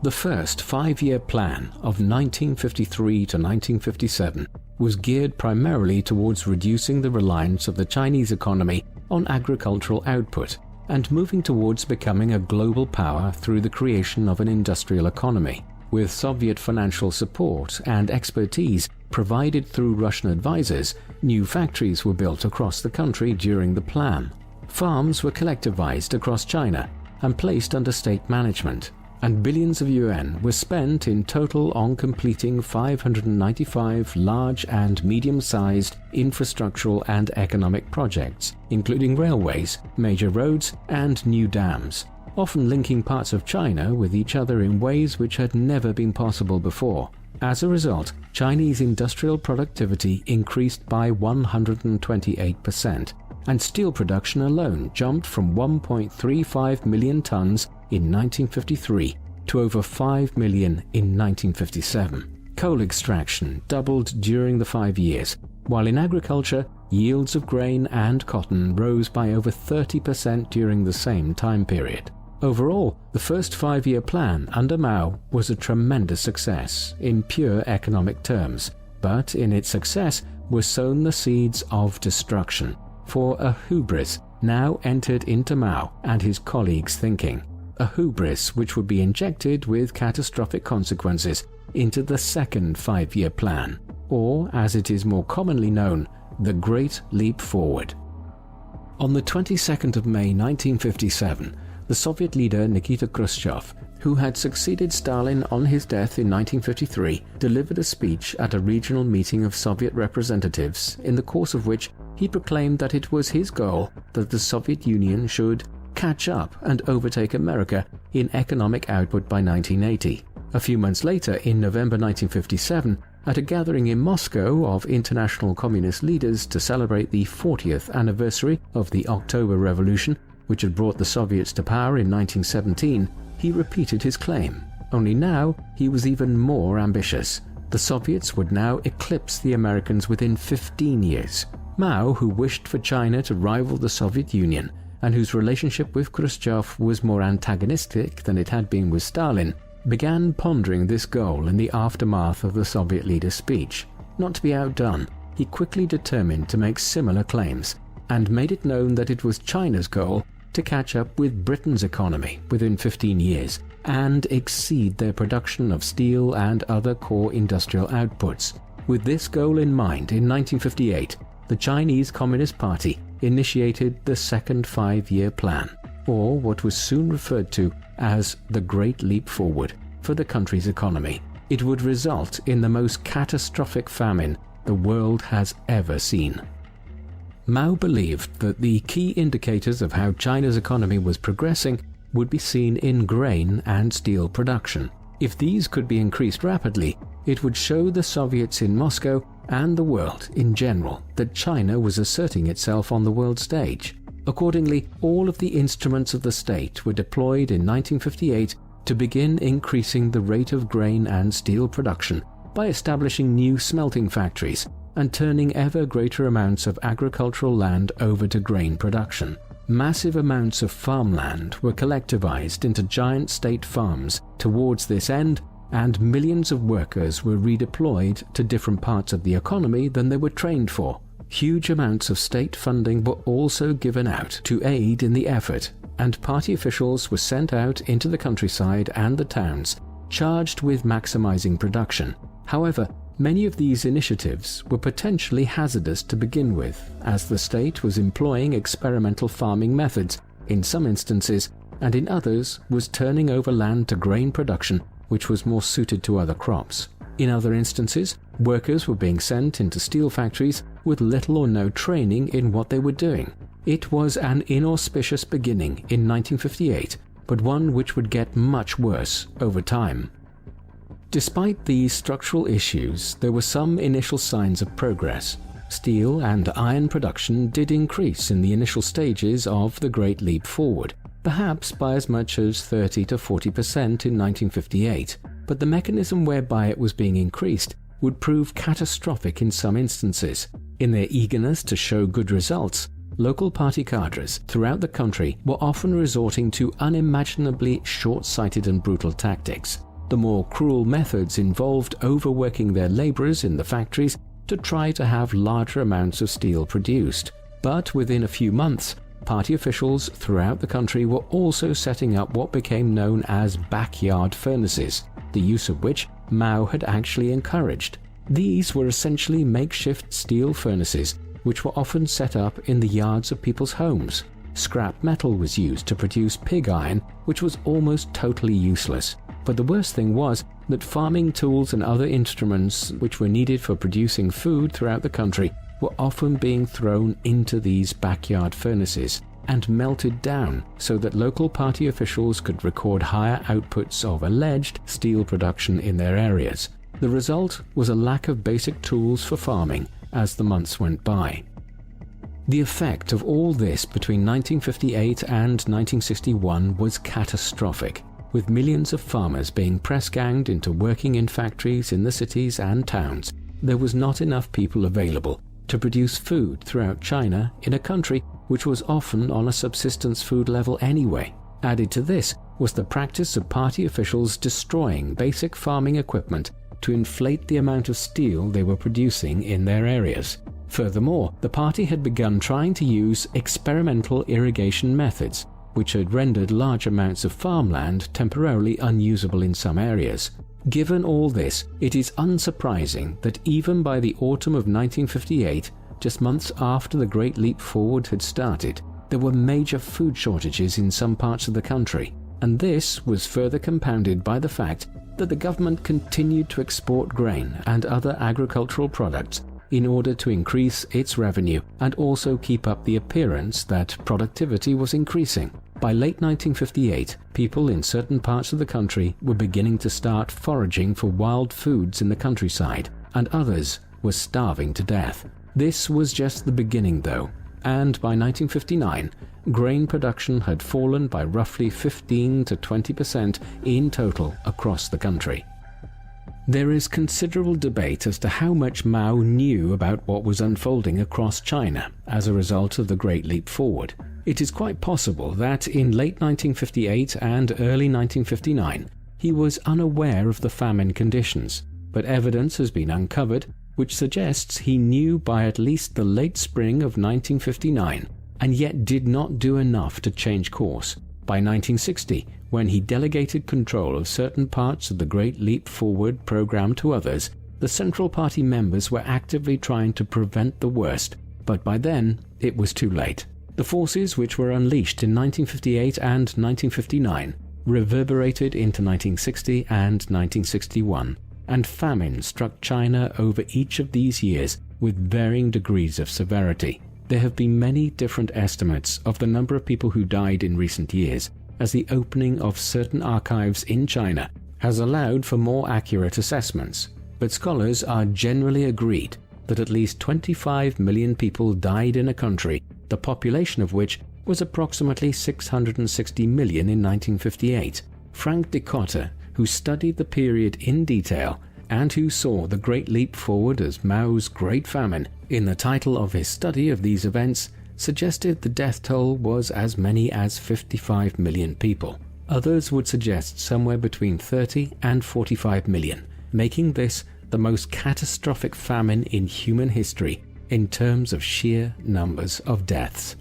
The first five-year plan of 1953 to 1957 was geared primarily towards reducing the reliance of the Chinese economy on agricultural output and moving towards becoming a global power through the creation of an industrial economy. With Soviet financial support and expertise provided through Russian advisors, new factories were built across the country during the plan. Farms were collectivized across China and placed under state management, and billions of yuan were spent in total on completing 595 large and medium-sized infrastructural and economic projects, including railways, major roads, and new dams, often linking parts of China with each other in ways which had never been possible before. As a result, Chinese industrial productivity increased by 128%, and steel production alone jumped from 1.35 million tons in 1953 to over 5 million in 1957. Coal extraction doubled during the 5 years, while in agriculture, yields of grain and cotton rose by over 30% during the same time period. Overall, the first five-year plan under Mao was a tremendous success in pure economic terms, but in its success were sown the seeds of destruction, for a hubris now entered into Mao and his colleagues' thinking, a hubris which would be injected with catastrophic consequences into the second five-year plan, or as it is more commonly known, the Great Leap Forward. On the 22nd of May 1957, the Soviet leader Nikita Khrushchev, who had succeeded Stalin on his death in 1953, delivered a speech at a regional meeting of Soviet representatives, in the course of which he proclaimed that it was his goal that the Soviet Union should catch up and overtake America in economic output by 1980. A few months later, in November 1957, at a gathering in Moscow of international communist leaders to celebrate the 40th anniversary of the October Revolution, which had brought the Soviets to power in 1917, he repeated his claim. Only now he was even more ambitious. The Soviets would now eclipse the Americans within 15 years. Mao, who wished for China to rival the Soviet Union, and whose relationship with Khrushchev was more antagonistic than it had been with Stalin, began pondering this goal in the aftermath of the Soviet leader's speech. Not to be outdone, he quickly determined to make similar claims, and made it known that it was China's goal to catch up with Britain's economy within 15 years and exceed their production of steel and other core industrial outputs. With this goal in mind, in 1958, the Chinese Communist Party initiated the Second Five-Year Plan, or what was soon referred to as the Great Leap Forward, for the country's economy. It would result in the most catastrophic famine the world has ever seen. Mao believed that the key indicators of how China's economy was progressing would be seen in grain and steel production. If these could be increased rapidly, it would show the Soviets in Moscow and the world in general that China was asserting itself on the world stage. Accordingly, all of the instruments of the state were deployed in 1958 to begin increasing the rate of grain and steel production by establishing new smelting factories and turning ever greater amounts of agricultural land over to grain production. Massive amounts of farmland were collectivized into giant state farms towards this end, and millions of workers were redeployed to different parts of the economy than they were trained for. Huge amounts of state funding were also given out to aid in the effort, and party officials were sent out into the countryside and the towns, charged with maximizing production. However, many of these initiatives were potentially hazardous to begin with, as the state was employing experimental farming methods in some instances, and in others was turning over land to grain production which was more suited to other crops. In other instances, workers were being sent into steel factories with little or no training in what they were doing. It was an inauspicious beginning in 1958, but one which would get much worse over time. Despite these structural issues, there were some initial signs of progress. Steel and iron production did increase in the initial stages of the Great Leap Forward, perhaps by as much as 30 to 40% in 1958, but the mechanism whereby it was being increased would prove catastrophic in some instances. In their eagerness to show good results, local party cadres throughout the country were often resorting to unimaginably short-sighted and brutal tactics. The more cruel methods involved overworking their laborers in the factories to try to have larger amounts of steel produced. But within a few months, party officials throughout the country were also setting up what became known as backyard furnaces, the use of which Mao had actually encouraged. These were essentially makeshift steel furnaces which were often set up in the yards of people's homes. Scrap metal was used to produce pig iron, which was almost totally useless. But the worst thing was that farming tools and other instruments which were needed for producing food throughout the country were often being thrown into these backyard furnaces and melted down so that local party officials could record higher outputs of alleged steel production in their areas. The result was a lack of basic tools for farming as the months went by. The effect of all this between 1958 and 1961 was catastrophic, with millions of farmers being press-ganged into working in factories in the cities and towns. There was not enough people available to produce food throughout China in a country which was often on a subsistence food level anyway. Added to this was the practice of party officials destroying basic farming equipment to inflate the amount of steel they were producing in their areas. Furthermore, the party had begun trying to use experimental irrigation methods, which had rendered large amounts of farmland temporarily unusable in some areas. Given all this, it is unsurprising that even by the autumn of 1958, just months after the Great Leap Forward had started, there were major food shortages in some parts of the country, and this was further compounded by the fact that the government continued to export grain and other agricultural products in order to increase its revenue and also keep up the appearance that productivity was increasing. By late 1958, people in certain parts of the country were beginning to start foraging for wild foods in the countryside, and others were starving to death. This was just the beginning though, and by 1959, grain production had fallen by roughly 15 to 20% in total across the country. There is considerable debate as to how much Mao knew about what was unfolding across China as a result of the Great Leap Forward. It is quite possible that in late 1958 and early 1959, he was unaware of the famine conditions, but evidence has been uncovered which suggests he knew by at least the late spring of 1959 and yet did not do enough to change course. By 1960, when he delegated control of certain parts of the Great Leap Forward program to others, the Central Party members were actively trying to prevent the worst, but by then it was too late. The forces which were unleashed in 1958 and 1959 reverberated into 1960 and 1961, and famine struck China over each of these years with varying degrees of severity. There have been many different estimates of the number of people who died in recent years, as the opening of certain archives in China has allowed for more accurate assessments, but scholars are generally agreed that at least 25 million people died in a country, the population of which was approximately 660 million in 1958. Frank Dicotta, who studied the period in detail and who saw the Great Leap Forward as Mao's Great Famine in the title of his study of these events, suggested the death toll was as many as 55 million people. Others would suggest somewhere between 30 and 45 million, making this the most catastrophic famine in human history in terms of sheer numbers of deaths.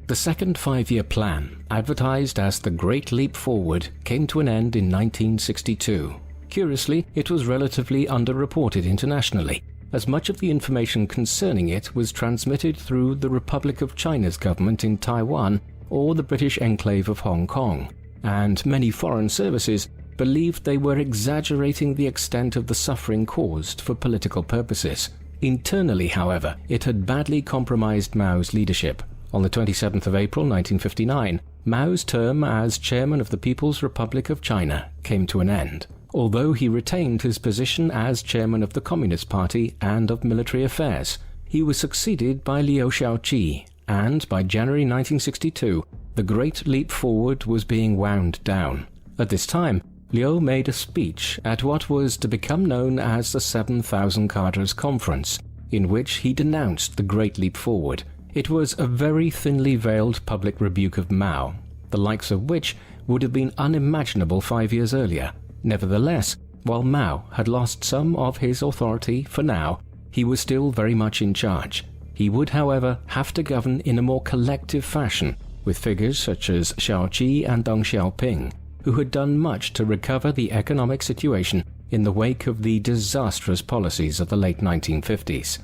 The second five-year plan, advertised as the Great Leap Forward, came to an end in 1962. Curiously, it was relatively underreported internationally, as much of the information concerning it was transmitted through the Republic of China's government in Taiwan or the British enclave of Hong Kong, and many foreign services believed they were exaggerating the extent of the suffering caused for political purposes. Internally, however, it had badly compromised Mao's leadership. On the 27th of April 1959, Mao's term as chairman of the People's Republic of China came to an end. Although he retained his position as chairman of the Communist Party and of military affairs, he was succeeded by Liu Shaoqi, and by January 1962, the Great Leap Forward was being wound down. At this time, Liu made a speech at what was to become known as the 7,000 Cadres Conference, in which he denounced the Great Leap Forward. It was a very thinly veiled public rebuke of Mao, the likes of which would have been unimaginable 5 years earlier. Nevertheless, while Mao had lost some of his authority for now, he was still very much in charge. He would, however, have to govern in a more collective fashion, with figures such as Shaoqi and Deng Xiaoping, who had done much to recover the economic situation in the wake of the disastrous policies of the late 1950s.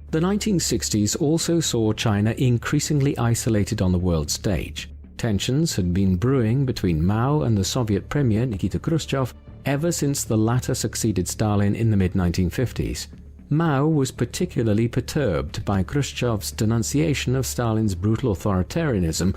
The 1960s also saw China increasingly isolated on the world stage. Tensions had been brewing between Mao and the Soviet Premier Nikita Khrushchev ever since the latter succeeded Stalin in the mid-1950s. Mao was particularly perturbed by Khrushchev's denunciation of Stalin's brutal authoritarianism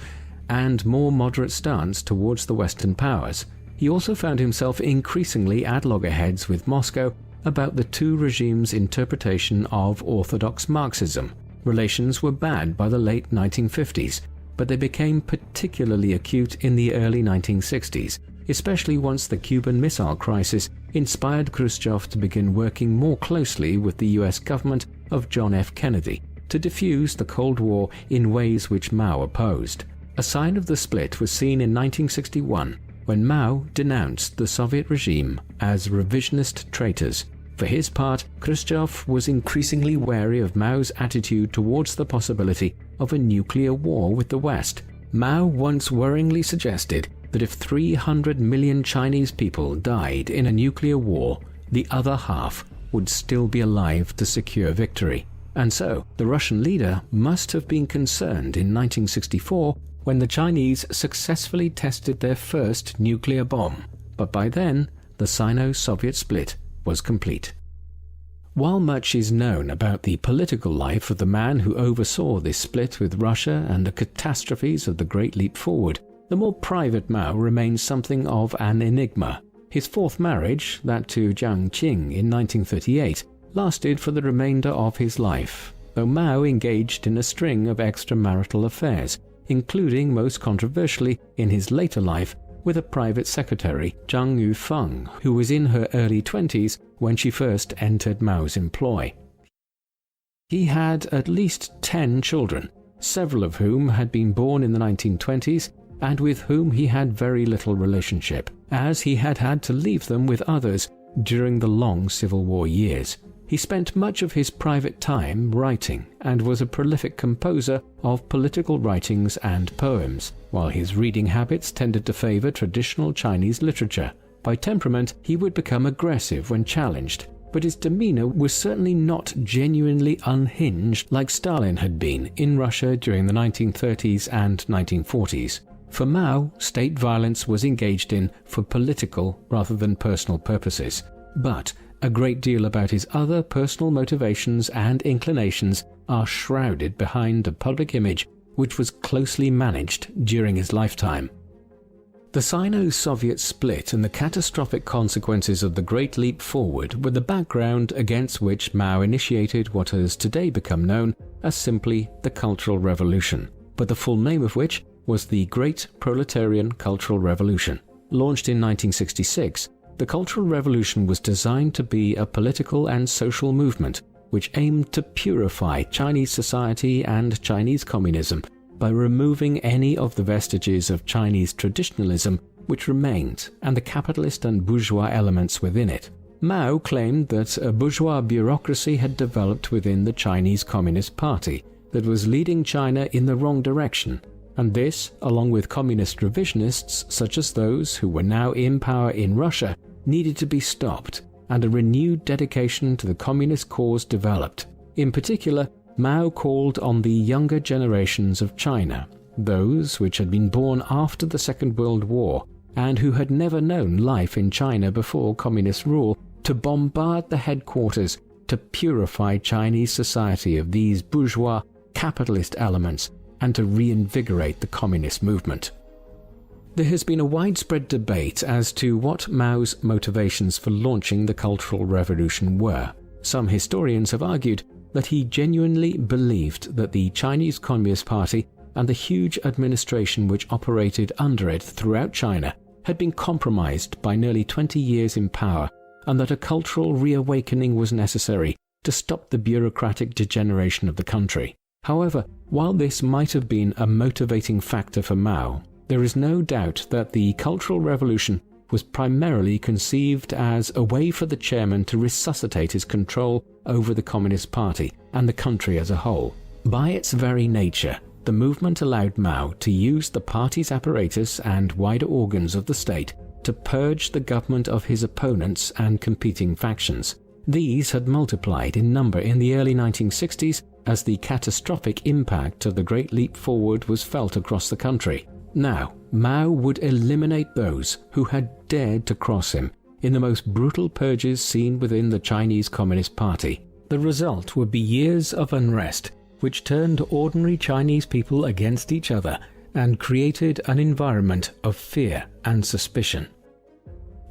and more moderate stance towards the Western powers. He also found himself increasingly at loggerheads with Moscow about the two regimes' interpretation of orthodox Marxism. Relations were bad by the late 1950s, but they became particularly acute in the early 1960s, especially once the Cuban Missile Crisis inspired Khrushchev to begin working more closely with the US government of John F. Kennedy to defuse the Cold War in ways which Mao opposed. A sign of the split was seen in 1961, when Mao denounced the Soviet regime as revisionist traitors. For his part, Khrushchev was increasingly wary of Mao's attitude towards the possibility of a nuclear war with the West. Mao once worryingly suggested that if 300 million Chinese people died in a nuclear war, the other half would still be alive to secure victory. And so, the Russian leader must have been concerned in 1964 when the Chinese successfully tested their first nuclear bomb. But by then, the Sino-Soviet split was complete. While much is known about the political life of the man who oversaw this split with Russia and the catastrophes of the Great Leap Forward, the more private Mao remains something of an enigma. His fourth marriage, that to Jiang Qing in 1938, lasted for the remainder of his life, though Mao engaged in a string of extramarital affairs, including most controversially in his later life with a private secretary, Zhang Yufeng, who was in her early 20s when she first entered Mao's employ. He had at least 10 children, several of whom had been born in the 1920s and with whom he had very little relationship, as he had had to leave them with others during the long Civil War years. He spent much of his private time writing and was a prolific composer of political writings and poems, while his reading habits tended to favor traditional Chinese literature. By temperament, he would become aggressive when challenged, but his demeanor was certainly not genuinely unhinged like Stalin had been in Russia during the 1930s and 1940s. For Mao, state violence was engaged in for political rather than personal purposes, but a great deal about his other personal motivations and inclinations are shrouded behind a public image which was closely managed during his lifetime. The Sino-Soviet split and the catastrophic consequences of the Great Leap Forward were the background against which Mao initiated what has today become known as simply the Cultural Revolution, but the full name of which was the Great Proletarian Cultural Revolution. Launched in 1966, the Cultural Revolution was designed to be a political and social movement which aimed to purify Chinese society and Chinese communism by removing any of the vestiges of Chinese traditionalism which remained and the capitalist and bourgeois elements within it. Mao claimed that a bourgeois bureaucracy had developed within the Chinese Communist Party that was leading China in the wrong direction, and this, along with communist revisionists such as those who were now in power in Russia, needed to be stopped, and a renewed dedication to the communist cause developed. In particular, Mao called on the younger generations of China, those which had been born after the Second World War and who had never known life in China before communist rule, to bombard the headquarters to purify Chinese society of these bourgeois capitalist elements and to reinvigorate the communist movement. There has been a widespread debate as to what Mao's motivations for launching the Cultural Revolution were. Some historians have argued that he genuinely believed that the Chinese Communist Party and the huge administration which operated under it throughout China had been compromised by nearly 20 years in power, and that a cultural reawakening was necessary to stop the bureaucratic degeneration of the country. However, while this might have been a motivating factor for Mao, there is no doubt that the Cultural Revolution was primarily conceived as a way for the chairman to resuscitate his control over the Communist Party and the country as a whole. By its very nature, the movement allowed Mao to use the party's apparatus and wider organs of the state to purge the government of his opponents and competing factions. These had multiplied in number in the early 1960s as the catastrophic impact of the Great Leap Forward was felt across the country. Now, Mao would eliminate those who had dared to cross him in the most brutal purges seen within the Chinese Communist Party. The result would be years of unrest, which turned ordinary Chinese people against each other and created an environment of fear and suspicion.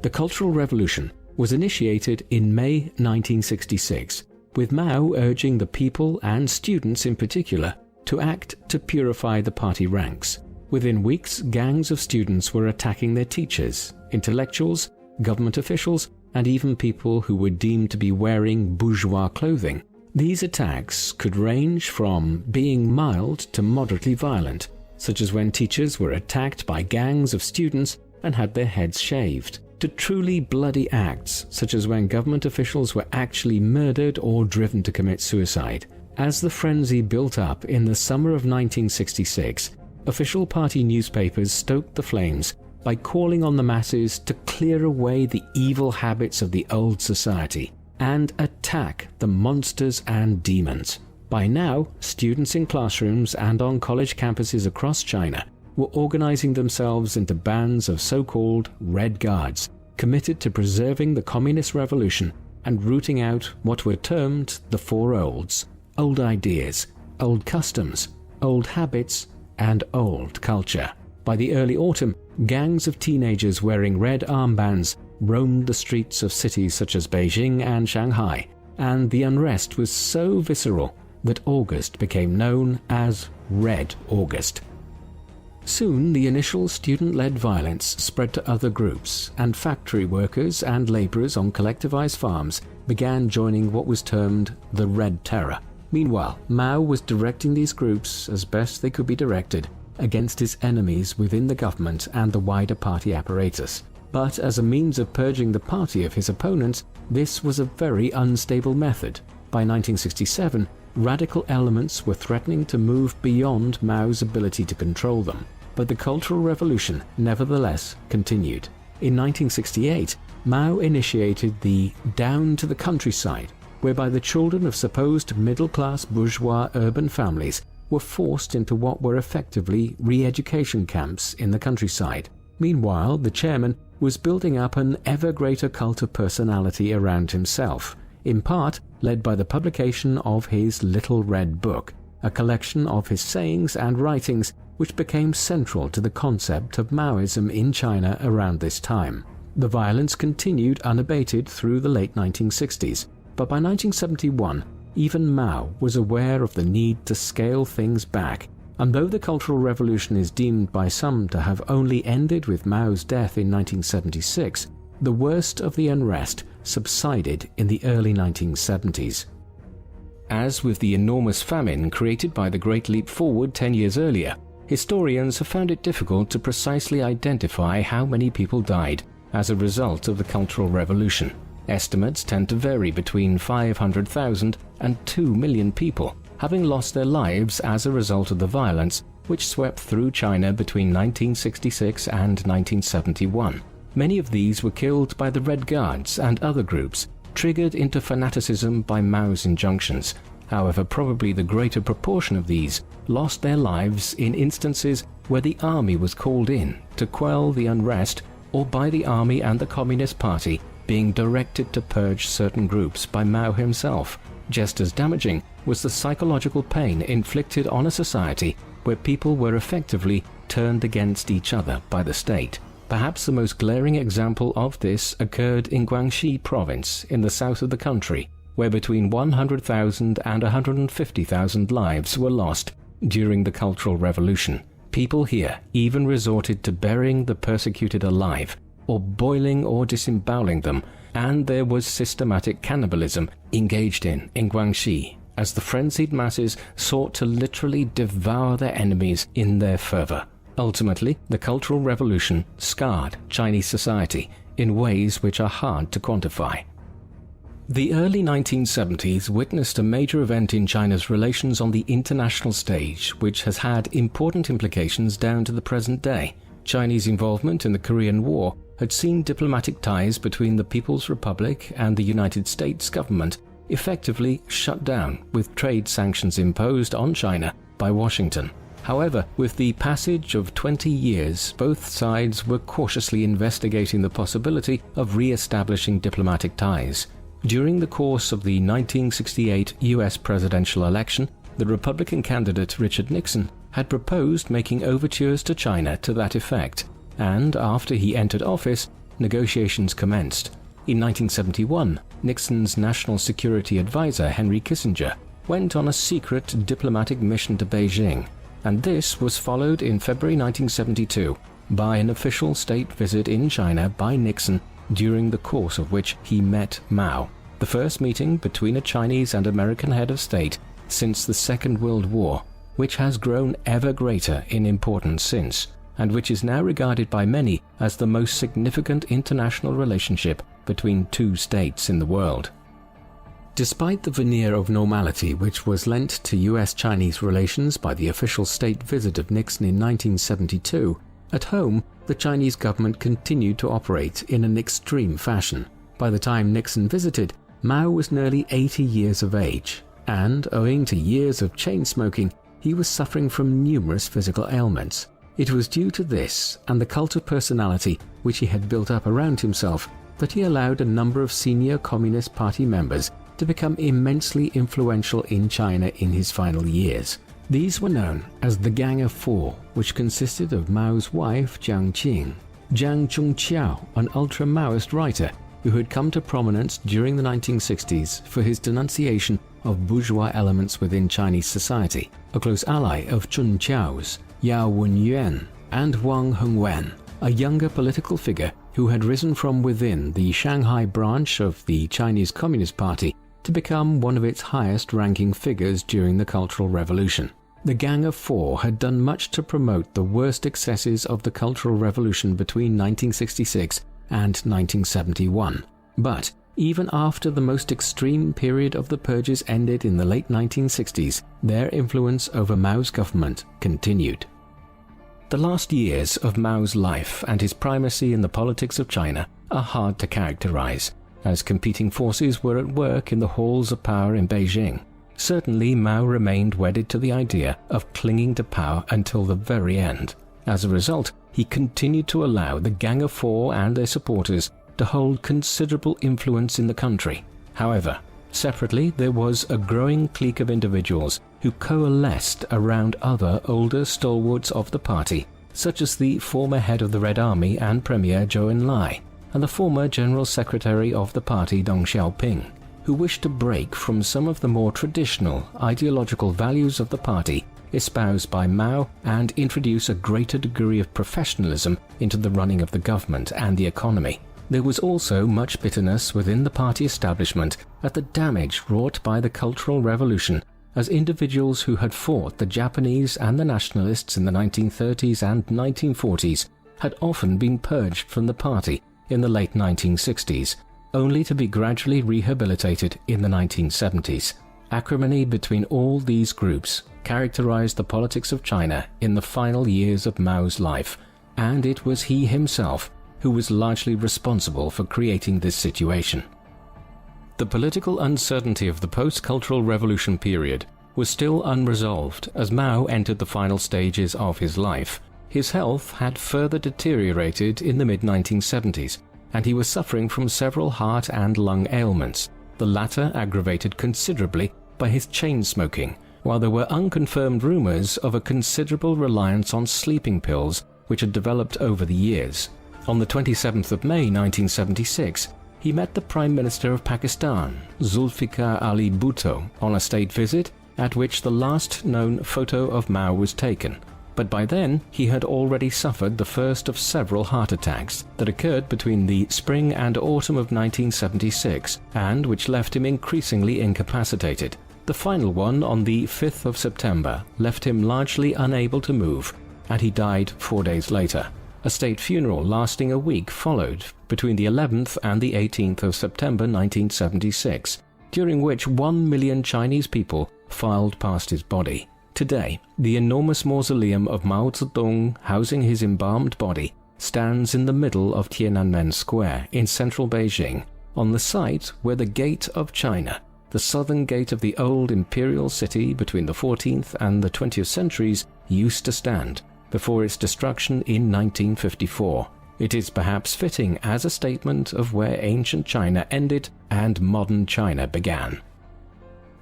The Cultural Revolution was initiated in May 1966, with Mao urging the people and students in particular to act to purify the party ranks. Within weeks, gangs of students were attacking their teachers, intellectuals, government officials, and even people who were deemed to be wearing bourgeois clothing. These attacks could range from being mild to moderately violent, such as when teachers were attacked by gangs of students and had their heads shaved, to truly bloody acts such as when government officials were actually murdered or driven to commit suicide. As the frenzy built up in the summer of 1966, official party newspapers stoked the flames by calling on the masses to clear away the evil habits of the old society and attack the monsters and demons. By now, students in classrooms and on college campuses across China were organizing themselves into bands of so-called Red Guards, committed to preserving the Communist Revolution and rooting out what were termed the Four Olds: old ideas, old customs, old habits, and old culture. By the early autumn, gangs of teenagers wearing red armbands roamed the streets of cities such as Beijing and Shanghai, and the unrest was so visceral that August became known as Red August. Soon, the initial student-led violence spread to other groups, and factory workers and laborers on collectivized farms began joining what was termed the Red Terror. Meanwhile, Mao was directing these groups, as best they could be directed, against his enemies within the government and the wider party apparatus. But as a means of purging the party of his opponents, this was a very unstable method. By 1967, radical elements were threatening to move beyond Mao's ability to control them. But the Cultural Revolution nevertheless continued. In 1968, Mao initiated the Down to the Countryside, whereby the children of supposed middle-class bourgeois urban families were forced into what were effectively re-education camps in the countryside. Meanwhile, the chairman was building up an ever greater cult of personality around himself, in part led by the publication of his Little Red Book, a collection of his sayings and writings which became central to the concept of Maoism in China around this time. The violence continued unabated through the late 1960s, but by 1971, even Mao was aware of the need to scale things back, and though the Cultural Revolution is deemed by some to have only ended with Mao's death in 1976, the worst of the unrest subsided in the early 1970s. As with the enormous famine created by the Great Leap Forward 10 years earlier, historians have found it difficult to precisely identify how many people died as a result of the Cultural Revolution. Estimates tend to vary between 500,000 and 2 million people having lost their lives as a result of the violence which swept through China between 1966 and 1971. Many of these were killed by the Red Guards and other groups, triggered into fanaticism by Mao's injunctions. However, probably the greater proportion of these lost their lives in instances where the army was called in to quell the unrest, or by the army and the Communist Party being directed to purge certain groups by Mao himself. Just as damaging was the psychological pain inflicted on a society where people were effectively turned against each other by the state. Perhaps the most glaring example of this occurred in Guangxi province in the south of the country, where between 100,000 and 150,000 lives were lost during the Cultural Revolution. People here even resorted to burying the persecuted alive, or boiling or disemboweling them, and there was systematic cannibalism engaged in Guangxi, as the frenzied masses sought to literally devour their enemies in their fervor. Ultimately, the Cultural Revolution scarred Chinese society in ways which are hard to quantify. The early 1970s witnessed a major event in China's relations on the international stage, which has had important implications down to the present day. Chinese involvement in the Korean War had seen diplomatic ties between the People's Republic and the United States government effectively shut down, with trade sanctions imposed on China by Washington. However, with the passage of 20 years, both sides were cautiously investigating the possibility of re-establishing diplomatic ties. During the course of the 1968 U.S. presidential election, the Republican candidate Richard Nixon had proposed making overtures to China to that effect, and after he entered office, negotiations commenced. In 1971, Nixon's national security advisor Henry Kissinger went on a secret diplomatic mission to Beijing, and this was followed in February 1972 by an official state visit in China by Nixon, during the course of which he met Mao, the first meeting between a Chinese and American head of state since the Second World War, which has grown ever greater in importance since, and which is now regarded by many as the most significant international relationship between two states in the world. Despite the veneer of normality which was lent to US-Chinese relations by the official state visit of Nixon in 1972, at home the Chinese government continued to operate in an extreme fashion. By the time Nixon visited, Mao was nearly 80 years of age, and owing to years of chain smoking, he was suffering from numerous physical ailments. It was due to this and the cult of personality which he had built up around himself that he allowed a number of senior Communist Party members to become immensely influential in China in his final years. These were known as the Gang of Four, which consisted of Mao's wife Jiang Qing, Jiang Chongqiao, an ultra-Maoist writer who had come to prominence during the 1960s for his denunciation of bourgeois elements within Chinese society, a close ally of Chun Qiao's, Yao Wenyuan, and Wang Hongwen, a younger political figure who had risen from within the Shanghai branch of the Chinese Communist Party to become one of its highest-ranking figures during the Cultural Revolution. The Gang of Four had done much to promote the worst excesses of the Cultural Revolution between 1966 and 1971. But even after the most extreme period of the purges ended in the late 1960s, their influence over Mao's government continued. The last years of Mao's life and his primacy in the politics of China are hard to characterize, as competing forces were at work in the halls of power in Beijing. Certainly, Mao remained wedded to the idea of clinging to power until the very end. As a result, he continued to allow the Gang of Four and their supporters to hold considerable influence in the country. However, separately, there was a growing clique of individuals who coalesced around other older stalwarts of the party, such as the former head of the Red Army and Premier Zhou Enlai, and the former General Secretary of the party Deng Xiaoping, who wished to break from some of the more traditional ideological values of the party espoused by Mao and introduce a greater degree of professionalism into the running of the government and the economy. There was also much bitterness within the party establishment at the damage wrought by the Cultural Revolution, as individuals who had fought the Japanese and the nationalists in the 1930s and 1940s had often been purged from the party in the late 1960s, only to be gradually rehabilitated in the 1970s. Acrimony between all these groups characterized the politics of China in the final years of Mao's life, and it was he himself who was largely responsible for creating this situation. The political uncertainty of the post-Cultural Revolution period was still unresolved as Mao entered the final stages of his life. His health had further deteriorated in the mid-1970s, and he was suffering from several heart and lung ailments, the latter aggravated considerably by his chain smoking, while there were unconfirmed rumors of a considerable reliance on sleeping pills which had developed over the years. On the 27th of May 1976, he met the Prime Minister of Pakistan, Zulfikar Ali Bhutto, on a state visit at which the last known photo of Mao was taken. But by then, he had already suffered the first of several heart attacks that occurred between the spring and autumn of 1976, and which left him increasingly incapacitated. The final one on the 5th of September left him largely unable to move, and he died 4 days later. A state funeral lasting a week followed between the 11th and the 18th of September 1976, during which 1 million Chinese people filed past his body. Today, the enormous mausoleum of Mao Zedong housing his embalmed body stands in the middle of Tiananmen Square in central Beijing, on the site where the Gate of China, the southern gate of the old imperial city between the 14th and the 20th centuries, used to stand before its destruction in 1954. It is perhaps fitting as a statement of where ancient China ended and modern China began.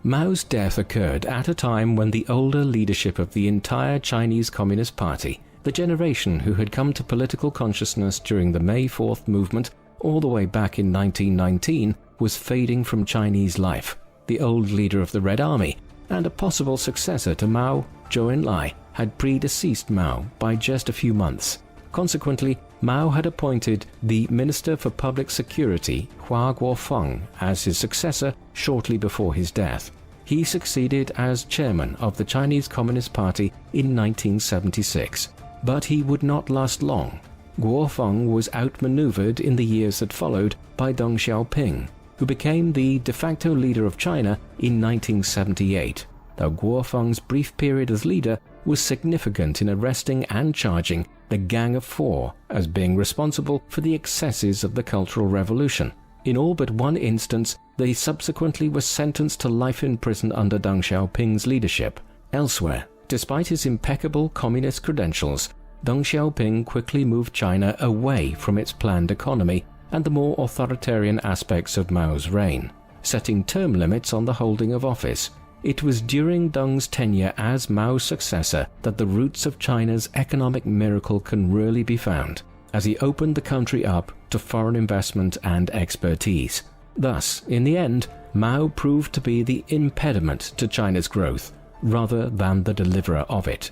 Mao's death occurred at a time when the older leadership of the entire Chinese Communist Party, the generation who had come to political consciousness during the May 4th movement all the way back in 1919, was fading from Chinese life. The old leader of the Red Army, and a possible successor to Mao, Zhou Enlai, had predeceased Mao by just a few months. Consequently, Mao had appointed the Minister for Public Security, Hua Guofeng, as his successor shortly before his death. He succeeded as chairman of the Chinese Communist Party in 1976. But he would not last long. Guofeng was outmaneuvered in the years that followed by Deng Xiaoping, who became the de facto leader of China in 1978, though Guofeng's brief period as leader was significant in arresting and charging the Gang of Four as being responsible for the excesses of the Cultural Revolution. In all but one instance, they subsequently were sentenced to life in prison under Deng Xiaoping's leadership. Elsewhere, despite his impeccable communist credentials, Deng Xiaoping quickly moved China away from its planned economy and the more authoritarian aspects of Mao's reign, setting term limits on the holding of office. It was during Deng's tenure as Mao's successor that the roots of China's economic miracle can really be found, as he opened the country up to foreign investment and expertise. Thus, in the end, Mao proved to be the impediment to China's growth, rather than the deliverer of it.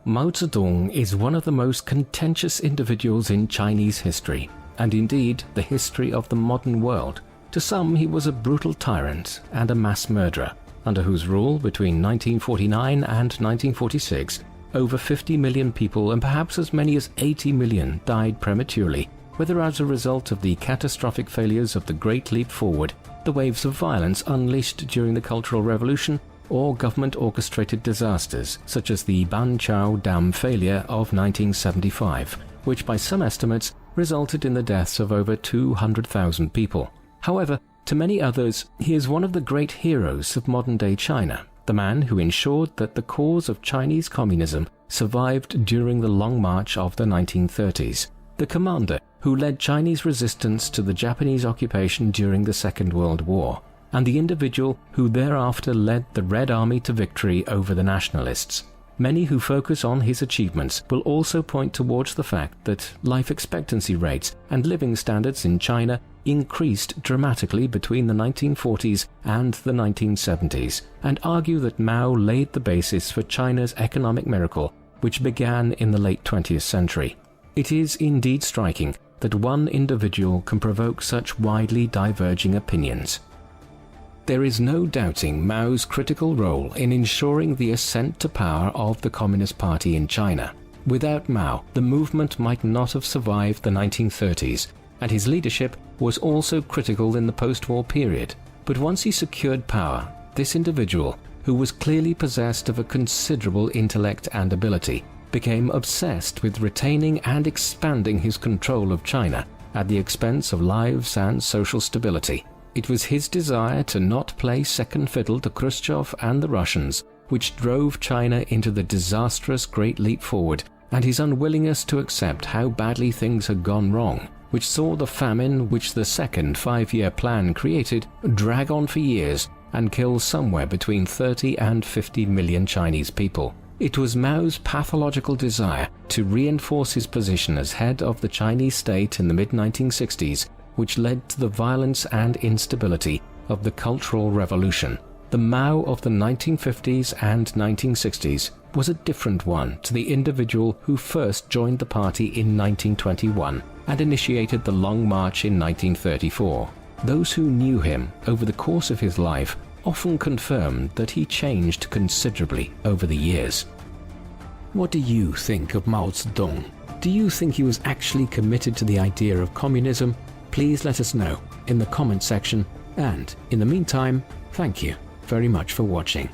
Mao Zedong is one of the most contentious individuals in Chinese history, and indeed the history of the modern world. To some, he was a brutal tyrant and a mass murderer, under whose rule between 1949 and 1946, over 50 million people and perhaps as many as 80 million died prematurely, whether as a result of the catastrophic failures of the Great Leap Forward, the waves of violence unleashed during the Cultural Revolution, or government-orchestrated disasters such as the Banqiao Dam failure of 1975, which by some estimates resulted in the deaths of over 200,000 people. However, to many others, he is one of the great heroes of modern-day China, the man who ensured that the cause of Chinese communism survived during the Long March of the 1930s, the commander who led Chinese resistance to the Japanese occupation during the Second World War, and the individual who thereafter led the Red Army to victory over the nationalists. Many who focus on his achievements will also point towards the fact that life expectancy rates and living standards in China increased dramatically between the 1940s and the 1970s, and argue that Mao laid the basis for China's economic miracle, which began in the late 20th century. It is indeed striking that one individual can provoke such widely diverging opinions. There is no doubting Mao's critical role in ensuring the ascent to power of the Communist Party in China. Without Mao, the movement might not have survived the 1930s, and his leadership was also critical in the post-war period. But once he secured power, this individual, who was clearly possessed of a considerable intellect and ability, became obsessed with retaining and expanding his control of China at the expense of lives and social stability. It was his desire to not play second fiddle to Khrushchev and the Russians which drove China into the disastrous Great Leap Forward, and his unwillingness to accept how badly things had gone wrong, which saw the famine which the second five-year plan created drag on for years and kill somewhere between 30 and 50 million Chinese people. It was Mao's pathological desire to reinforce his position as head of the Chinese state in the mid-1960s which led to the violence and instability of the Cultural Revolution. The Mao of the 1950s and 1960s was a different one to the individual who first joined the party in 1921 and initiated the Long March in 1934. Those who knew him over the course of his life often confirmed that he changed considerably over the years. What do you think of Mao Zedong? Do you think he was actually committed to the idea of communism? Please let us know in the comment section, and in the meantime, thank you very much for watching.